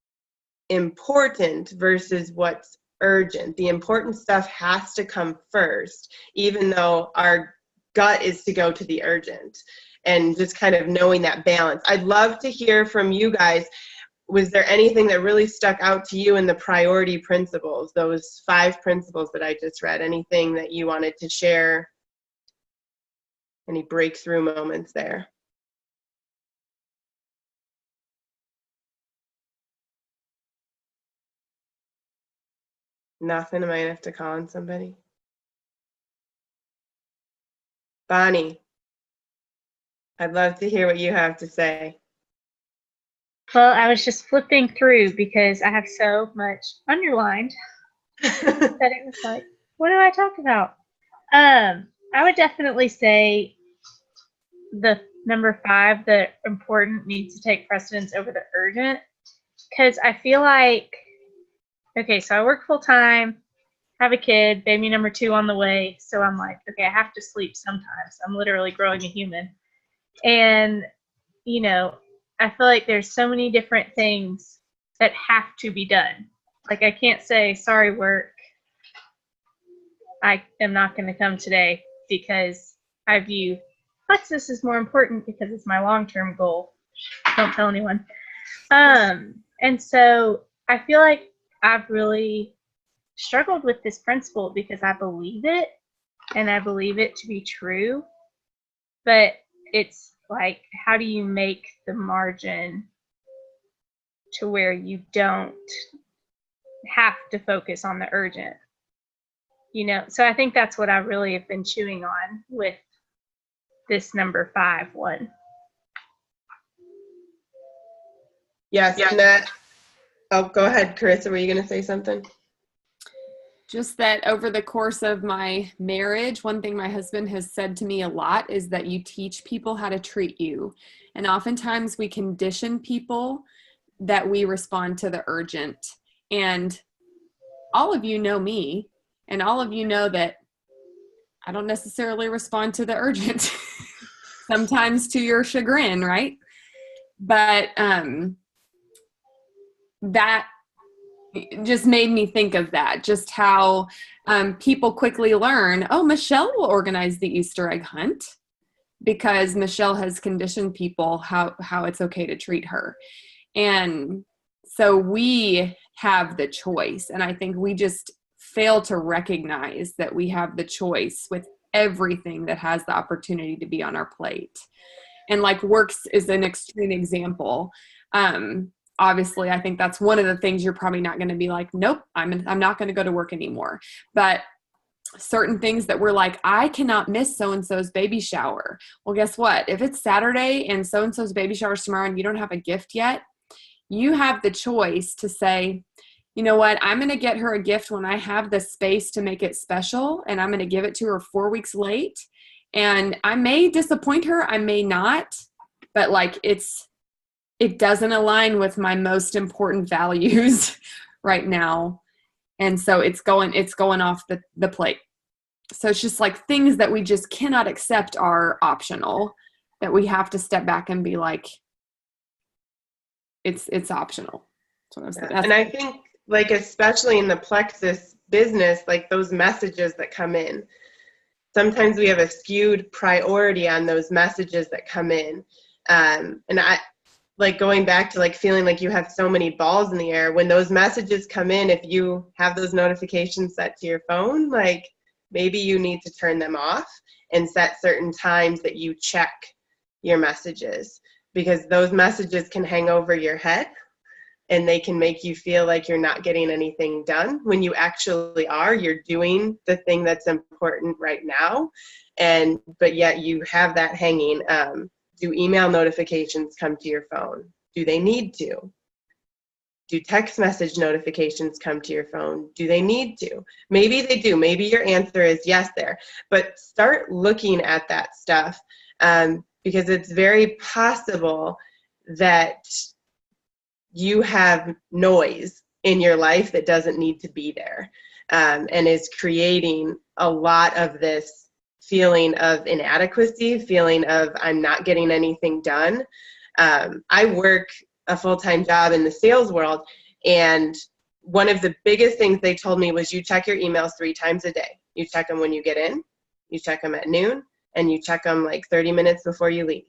important versus what's urgent. The important stuff has to come first, even though our gut is to go to the urgent, and just kind of knowing that balance. I'd love to hear from you guys. Was there anything that really stuck out to you in the priority principles, those 5 principles that I just read? Anything that you wanted to share? Any breakthrough moments there? Nothing? I might have to call on somebody. Bonnie, I'd love to hear what you have to say. Well, I was just flipping through because I have so much underlined that it was like, what do I talk about? I would definitely say the number 5, the important needs to take precedence over the urgent, because I feel like, okay, so I work full time, have a kid, baby number 2 on the way, so I'm like, okay, I have to sleep sometimes. I'm literally growing a human. And, you know, I feel like there's so many different things that have to be done. Like, I can't say, sorry, work, I am not going to come today, because I view Plexus is more important because it's my long-term goal. Don't tell anyone. And so I feel like I've really struggled with this principle because I believe it, and I believe it to be true. But it's like, how do you make the margin to where you don't have to focus on the urgent? You know, so I think that's what I really have been chewing on with this number 5 one. Yes, and that, oh, go ahead, Carissa, were you going to say something? Just that over the course of my marriage, one thing my husband has said to me a lot is that you teach people how to treat you. And oftentimes we condition people that we respond to the urgent. And all of you know me, and all of you know that I don't necessarily respond to the urgent, sometimes to your chagrin, right? But that just made me think of that, just how people quickly learn, oh, Michelle will organize the Easter egg hunt, because Michelle has conditioned people how it's okay to treat her. And so we have the choice. And I think we just fail to recognize that we have the choice with everything that has the opportunity to be on our plate. And like works is an extreme example. Obviously, I think that's one of the things you're probably not going to be like, nope, I'm not going to go to work anymore. But certain things that we're like, I cannot miss so-and-so's baby shower. Well, guess what? If it's Saturday and so-and-so's baby shower is tomorrow and you don't have a gift yet, you have the choice to say, you know what, I'm going to get her a gift when I have the space to make it special, and I'm going to give it to her 4 weeks late. And I may disappoint her, I may not, but like it doesn't align with my most important values right now. And so it's going off the plate. So it's just like things that we just cannot accept are optional, that we have to step back and be like, it's optional. And I think, like, especially in the Plexus business, like those messages that come in, sometimes we have a skewed priority on those messages that come in. And I, like, going back to like feeling like you have so many balls in the air, when those messages come in, if you have those notifications set to your phone, like maybe you need to turn them off and set certain times that you check your messages, because those messages can hang over your head and they can make you feel like you're not getting anything done when you actually are. You're doing the thing that's important right now, but yet you have that hanging. Do email notifications come to your phone? Do they need to? Do text message notifications come to your phone? Do they need to? Maybe they do. Maybe your answer is yes there. But start looking at that stuff, because it's very possible that you have noise in your life that doesn't need to be there, and is creating a lot of this feeling of inadequacy, feeling of I'm not getting anything done. I work a full-time job in the sales world, and one of the biggest things they told me was you check your emails 3 times a day. You check them when you get in, you check them at noon, and you check them like 30 minutes before you leave.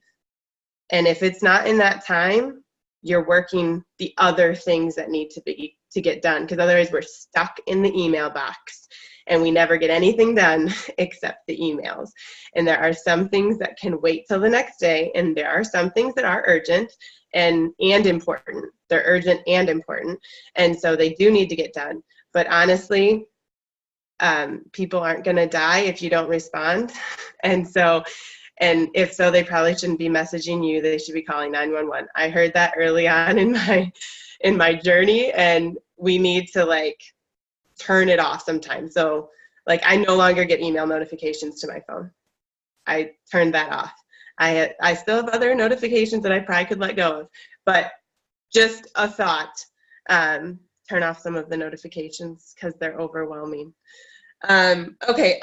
And if it's not in that time, you're working the other things that need to get done, because otherwise we're stuck in the email box and we never get anything done except the emails. And there are some things that can wait till the next day, and there are some things that are urgent and important. They're urgent and important, and so they do need to get done. But honestly, people aren't going to die if you don't respond. And if so, they probably shouldn't be messaging you. They should be calling 911. I heard that early on in my journey, and we need to like turn it off sometimes. So like I no longer get email notifications to my phone. I turned that off. I still have other notifications that I probably could let go of, but just a thought, turn off some of the notifications because they're overwhelming. Okay,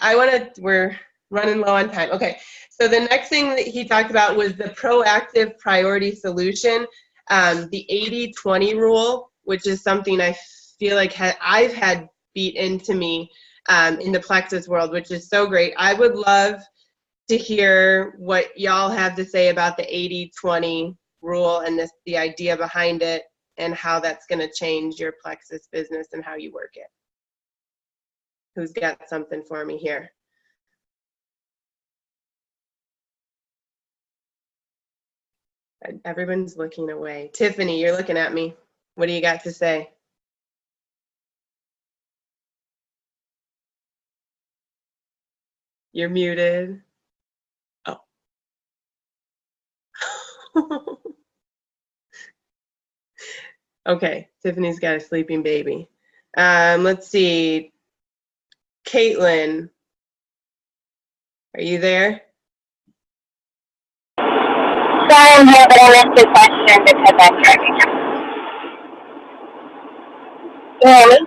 we're running low on time. Okay, so the next thing that he talked about was the proactive priority solution, the 80-20 rule, which is something I feel like I've had beat into me in the Plexus world, which is so great. I would love to hear what y'all have to say about the 80-20 rule and the idea behind it and how that's going to change your Plexus business and how you work it. Who's got something for me here? Everyone's looking away. Tiffany, you're looking at me. What do you got to say? You're muted. Oh. Okay, Tiffany's got a sleeping baby. Let's see. Caitlin, are you there? Sorry, I'm here, but I missed your question because I'm driving now. Can you hear me?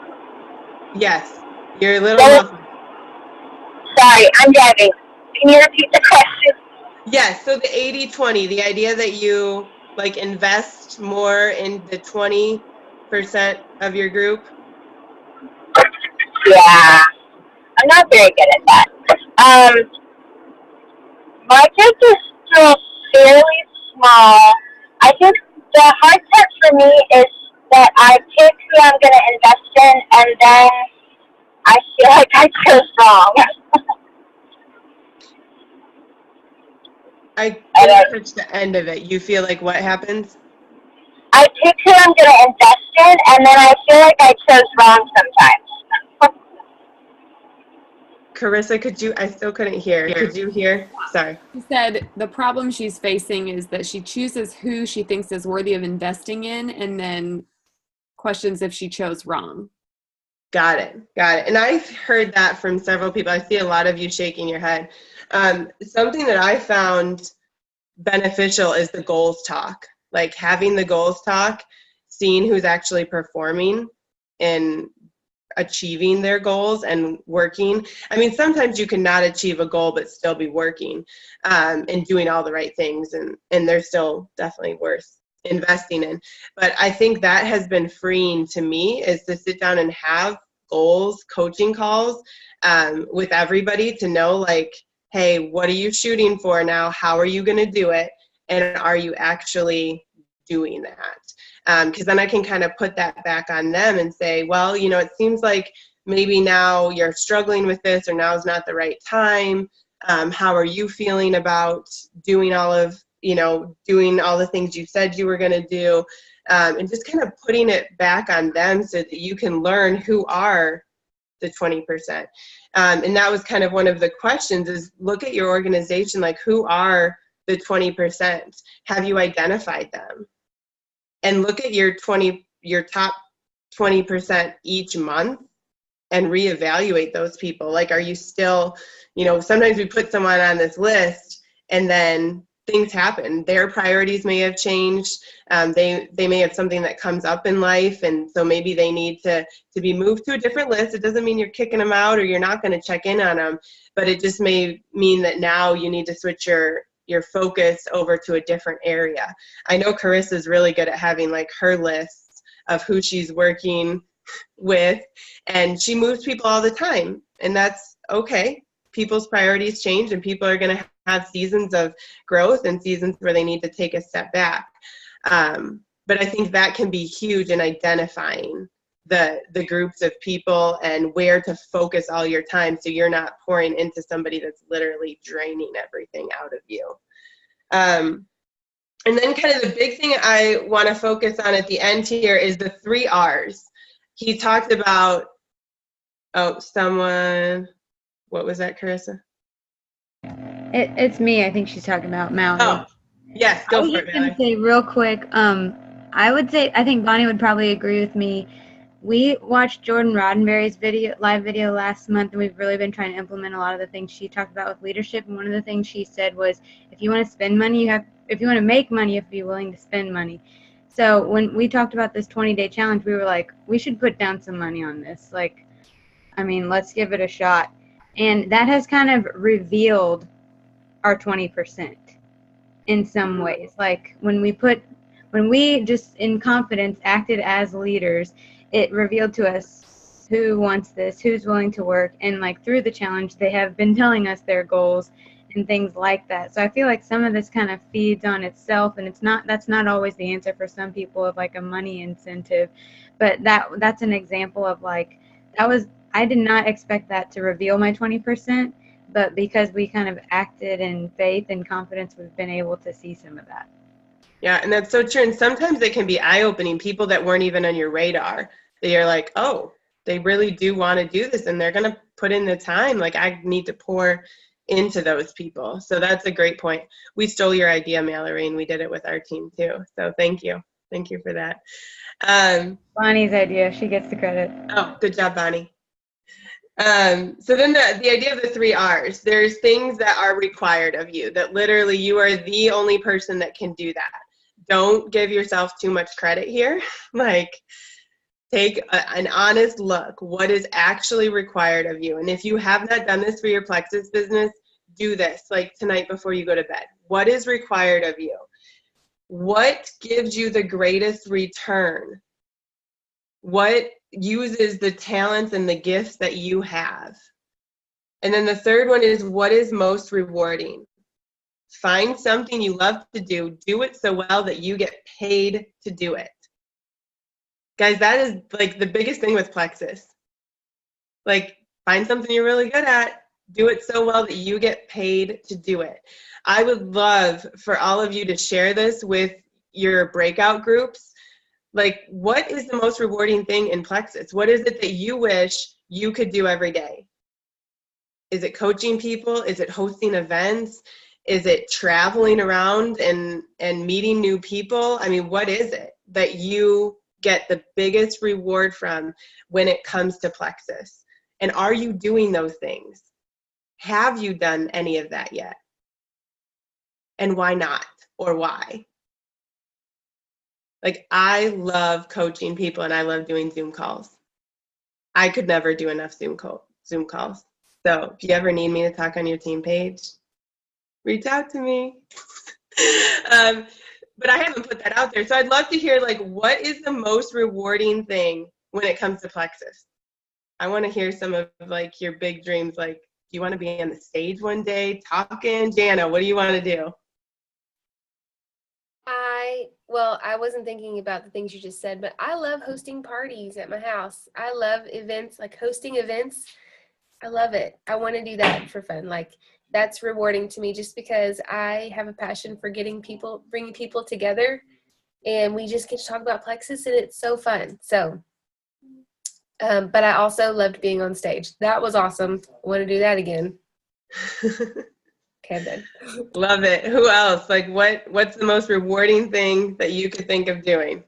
Yes, you're a little muffled. Sorry, I'm driving. Can you repeat the question? Yes, so the 80-20, the idea that you like invest more in the 20% of your group. Yeah, I'm not very good at that. My group is still fairly small. I think the hard part for me is that I pick who I'm going to invest in, and then I feel like I chose wrong. I didn't catch the end of it. You feel like what happens? I pick who I'm going to invest in, and then I feel like I chose wrong sometimes. Carissa, I still couldn't hear. Could you hear? Sorry. She said the problem she's facing is that she chooses who she thinks is worthy of investing in and then questions if she chose wrong. Got it. And I've heard that from several people. I see a lot of you shaking your head. Something that I found beneficial is the goals talk. Like having the goals talk, seeing who's actually performing and achieving their goals and working. I mean, sometimes you can not achieve a goal but still be working and doing all the right things, and they're still definitely worth investing in. But I think that has been freeing to me, is to sit down and have goals, coaching calls with everybody to know, like, hey, what are you shooting for now? How are you going to do it? And are you actually doing that? Because then I can kind of put that back on them and say, well, it seems like maybe now you're struggling with this, or now's not the right time. How are you feeling about doing all the things you said you were going to do? And just kind of putting it back on them so that you can learn who are the 20%. And that was kind of one of the questions, is look at your organization, like, who are the 20%? Have you identified them? And look at your top 20% each month and reevaluate those people. Like, are you still, sometimes we put someone on this list and then things happen. Their priorities may have changed. They may have something that comes up in life, and so maybe they need to be moved to a different list. It doesn't mean you're kicking them out or you're not going to check in on them, but it just may mean that now you need to switch your focus over to a different area. I know Carissa's really good at having like her lists of who she's working with, and she moves people all the time, and that's okay. People's priorities change, and people are going to have seasons of growth and seasons where they need to take a step back. But I think that can be huge in identifying the groups of people and where to focus all your time, so you're not pouring into somebody that's literally draining everything out of you. And then kind of the big thing I want to focus on at the end here is the 3 R's. He talked about, what was that, Carissa? It's me. I think she's talking about Mallory. Oh, yes, go for it, Mallory. I was just going to say real quick, I think Bonnie would probably agree with me. We watched Jordan Roddenberry's live video last month, and we've really been trying to implement a lot of the things she talked about with leadership. And one of the things she said was, if you want to spend money, if you want to make money, you have to be willing to spend money. So when we talked about this 20-day challenge, we were like, we should put down some money on this. Like, I mean, let's give it a shot. And that has kind of revealed our 20% in some ways. Like when we just in confidence acted as leaders, it revealed to us who wants this, who's willing to work, and like through the challenge, they have been telling us their goals and things like that. So I feel like some of this kind of feeds on itself, and that's not always the answer for some people of like a money incentive, but that's an example of like, I did not expect that to reveal my 20%, but because we kind of acted in faith and confidence, we've been able to see some of that. Yeah, and that's so true. And sometimes it can be eye-opening, people that weren't even on your radar, that you're like, oh, they really do want to do this, and they're going to put in the time. Like, I need to pour into those people. So that's a great point. We stole your idea, Mallory, and we did it with our team too. So thank you. Thank you for that. Bonnie's idea. She gets the credit. Oh, good job, Bonnie. So then the idea of the 3 R's, there's things that are required of you, that literally you are the only person that can do that. Don't give yourself too much credit here. Like, take an honest look. What is actually required of you? And if you have not done this for your Plexus business, do this, like tonight before you go to bed. What is required of you? What gives you the greatest return? What uses the talents and the gifts that you have? And then the third one is, what is most rewarding? Find something you love to do it so well that you get paid to do it. Guys, that is like the biggest thing with Plexus. Like, find something you're really good at, do it so well that you get paid to do it. I would love for all of you to share this with your breakout groups. Like, what is the most rewarding thing in Plexus? What is it that you wish you could do every day? Is it coaching people? Is it hosting events? Is it traveling around and meeting new people? I mean, what is it that you get the biggest reward from when it comes to Plexus? And are you doing those things? Have you done any of that yet? And why not? Or why? Like, I love coaching people and I love doing Zoom calls. I could never do enough Zoom calls. So if you ever need me to talk on your team page, reach out to me. But I haven't put that out there. So I'd love to hear, like, what is the most rewarding thing when it comes to Plexus? I want to hear some of, like, your big dreams. Like, do you want to be on the stage one day talking? Jana, what do you want to do? I wasn't thinking about the things you just said, but I love hosting parties at my house. I love events, like hosting events. I love it. I want to do that for fun. Like, that's rewarding to me just because I have a passion for bringing people together, and we just get to talk about Plexus, and it's so fun. So, but I also loved being on stage. That was awesome. I want to do that again. Okay, then. Love it. Who else? Like, what's the most rewarding thing that you could think of doing?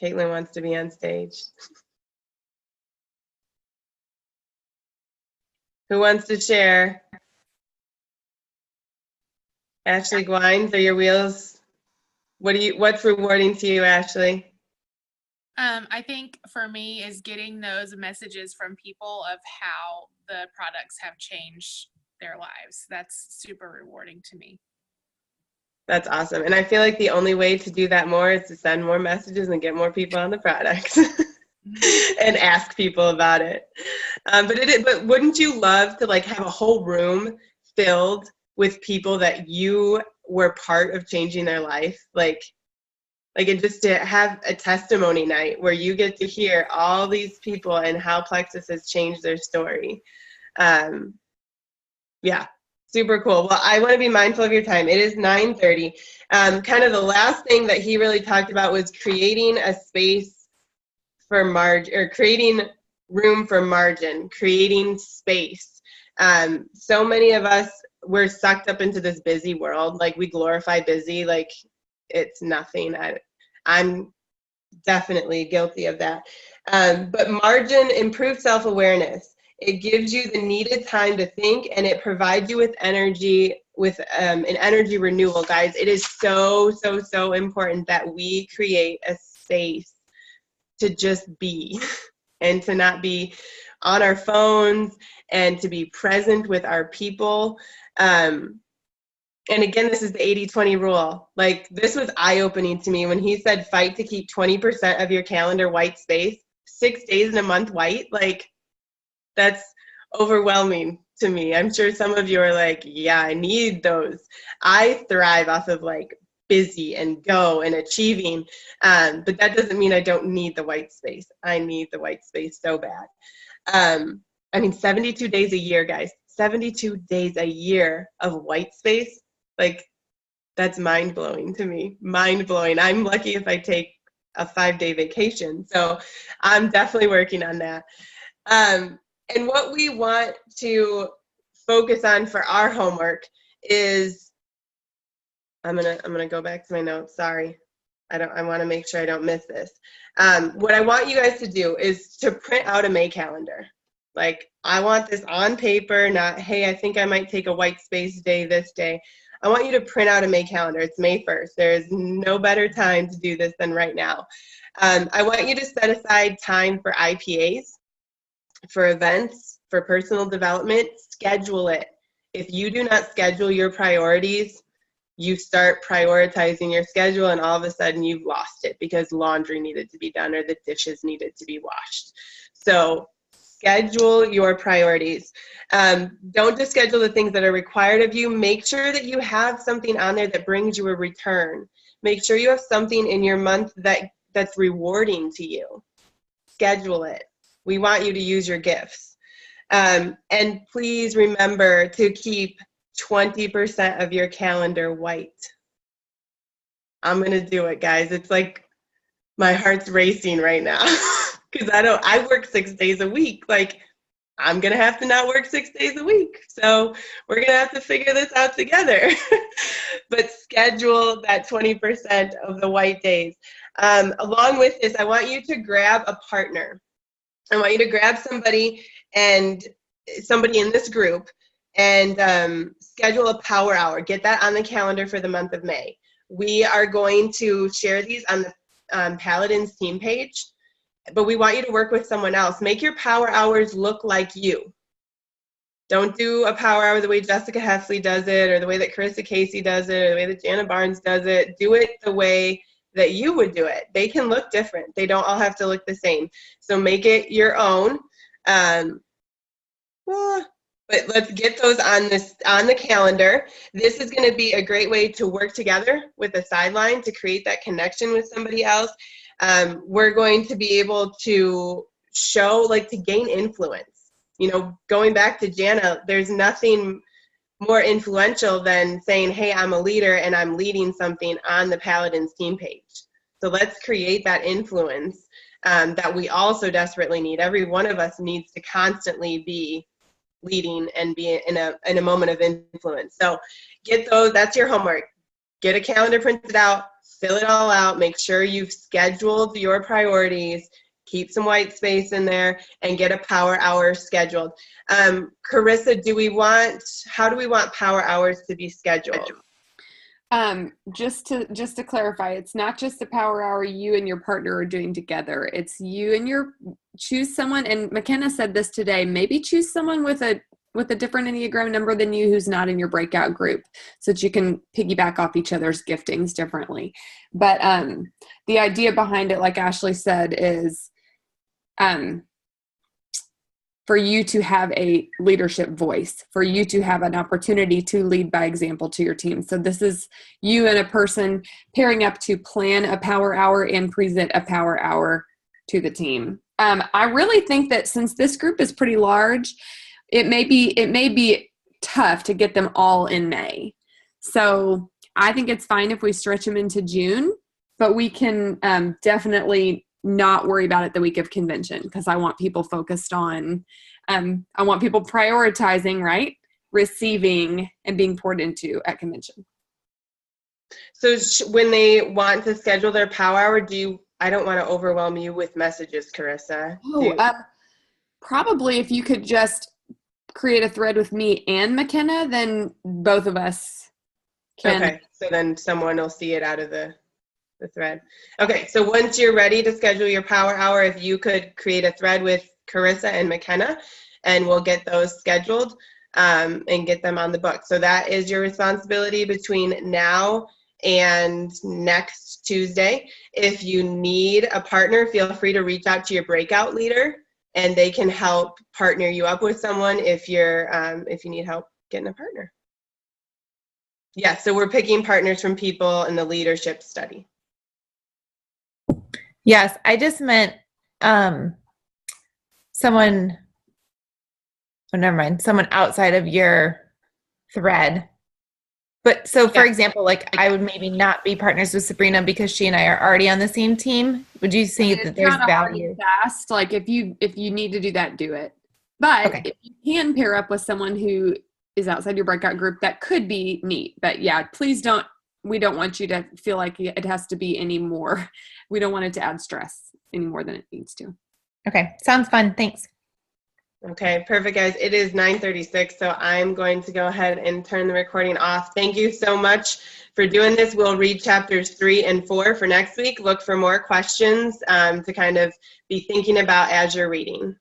Caitlin wants to be on stage. Who wants to share? Ashley Gwines, are your wheels? What's rewarding to you, Ashley? I think for me is getting those messages from people of how the products have changed their lives. That's super rewarding to me. That's awesome. And I feel like the only way to do that more is to send more messages and get more people on the products and ask people about it. But wouldn't you love to, like, have a whole room filled with people that you were part of changing their life? Like it just to have a testimony night where you get to hear all these people and how Plexus has changed their story. Yeah, super cool. Well, I want to be mindful of your time. It is 9:30. Kind of the last thing that he really talked about was creating a space for margin, or creating room for margin, creating space. So many of us, we're sucked up into this busy world. Like, we glorify busy like it's nothing. I'm definitely guilty of that. But margin improves self-awareness. It gives you the needed time to think, and it provides you with energy, with an energy renewal. Guys, it is so, so, so important that we create a space to just be and to not be on our phones and to be present with our people. And again, this is the 80-20 rule. Like, this was eye-opening to me when he said fight to keep 20% of your calendar white space, 6 days in a month white. Like, that's overwhelming to me. I'm sure some of you are like, yeah, I need those. I thrive off of, like, busy and go and achieving. But that doesn't mean I don't need the white space. I need the white space so bad. 72 days a year, guys. 72 days a year of white space. Like, that's mind-blowing to me. Mind-blowing. I'm lucky if I take a 5-day vacation. So I'm definitely working on that. And what we want to focus on for our homework is, I'm gonna go back to my notes. Sorry. I want to make sure I don't miss this. What I want you guys to do is to print out a May calendar. Like, I want this on paper, not, hey, I think I might take a white space day this day. I want you to print out a May calendar. It's May 1st. There is no better time to do this than right now. I want you to set aside time for IPAs, for events, for personal development. Schedule it. If you do not schedule your priorities, you start prioritizing your schedule, and all of a sudden you've lost it because laundry needed to be done or the dishes needed to be washed. So schedule your priorities. Don't just schedule the things that are required of you. Make sure that you have something on there that brings you a return. Make sure you have something in your month that's rewarding to you. Schedule it. We want you to use your gifts. And please remember to keep 20% of your calendar white. I'm going to do it, guys. It's like my heart's racing right now. because I work 6 days a week. Like, I'm going to have to not work 6 days a week. So we're going to have to figure this out together. But schedule that 20% of the white days. Along with this, I want you to grab a partner. I want you to grab somebody in this group and schedule a power hour. Get that on the calendar for the month of May. We are going to share these on the Paladins team page, but we want you to work with someone else. Make your power hours look like you. Don't do a power hour the way Jessica Heffley does it, or the way that Carissa Casey does it, or the way that Jana Barnes does it. Do it the way that you would do it. They can look different. They don't all have to look the same. So make it your own. But let's get those on the calendar. This is going to be a great way to work together with a sideline to create that connection with somebody else. We're going to be able to show, to gain influence. Going back to Jana, there's nothing more influential than saying, hey, I'm a leader and I'm leading something on the Paladins team page. So let's create that influence that we also desperately need. Every one of us needs to constantly be leading and be in a moment of influence. So get those, that's your homework. Get a calendar printed out, fill it all out, make sure you've scheduled your priorities, keep some white space in there, and get a power hour scheduled. Carissa, how do we want power hours to be scheduled? Just to clarify, it's not just a power hour you and your partner are doing together. It's you and choose someone, and McKenna said this today, maybe choose someone with a different Enneagram number than you who's not in your breakout group so that you can piggyback off each other's giftings differently. But the idea behind it, like Ashley said, is for you to have a leadership voice, for you to have an opportunity to lead by example to your team. So this is you and a person pairing up to plan a power hour and present a power hour to the team. I really think that since this group is pretty large, it may be tough to get them all in May. So I think it's fine if we stretch them into June, but we can definitely not worry about it the week of convention, because I want people focused on, I want people prioritizing, right? Receiving and being poured into at convention. So when they want to schedule their power hour, I don't want to overwhelm you with messages, Carissa. Probably if you could just create a thread with me and McKenna, then both of us can. Okay, so then someone will see it out of the thread. Okay, so once you're ready to schedule your power hour, if you could create a thread with Carissa and McKenna, and we'll get those scheduled and get them on the book. So that is your responsibility between now and next Tuesday. If you need a partner, feel free to reach out to your breakout leader, and they can help partner you up with someone if you need help getting a partner. Yeah, so we're picking partners from people in the leadership study. Yes, I just meant someone outside of your thread. But so for example, I would maybe not be partners with Sabrina because she and I are already on the same team. Would you see that there's value? Fast, if you need to do that, do it. But if you can pair up with someone who is outside your breakout group, that could be neat. But yeah, please don't. We don't want you to feel like it has to be any more. We don't want it to add stress any more than it needs to. Okay, sounds fun. Thanks. Okay, perfect, guys. It is 9:36, so I'm going to go ahead and turn the recording off. Thank you so much for doing this. We'll read chapters 3 and 4 for next week. Look for more questions to kind of be thinking about as you're reading.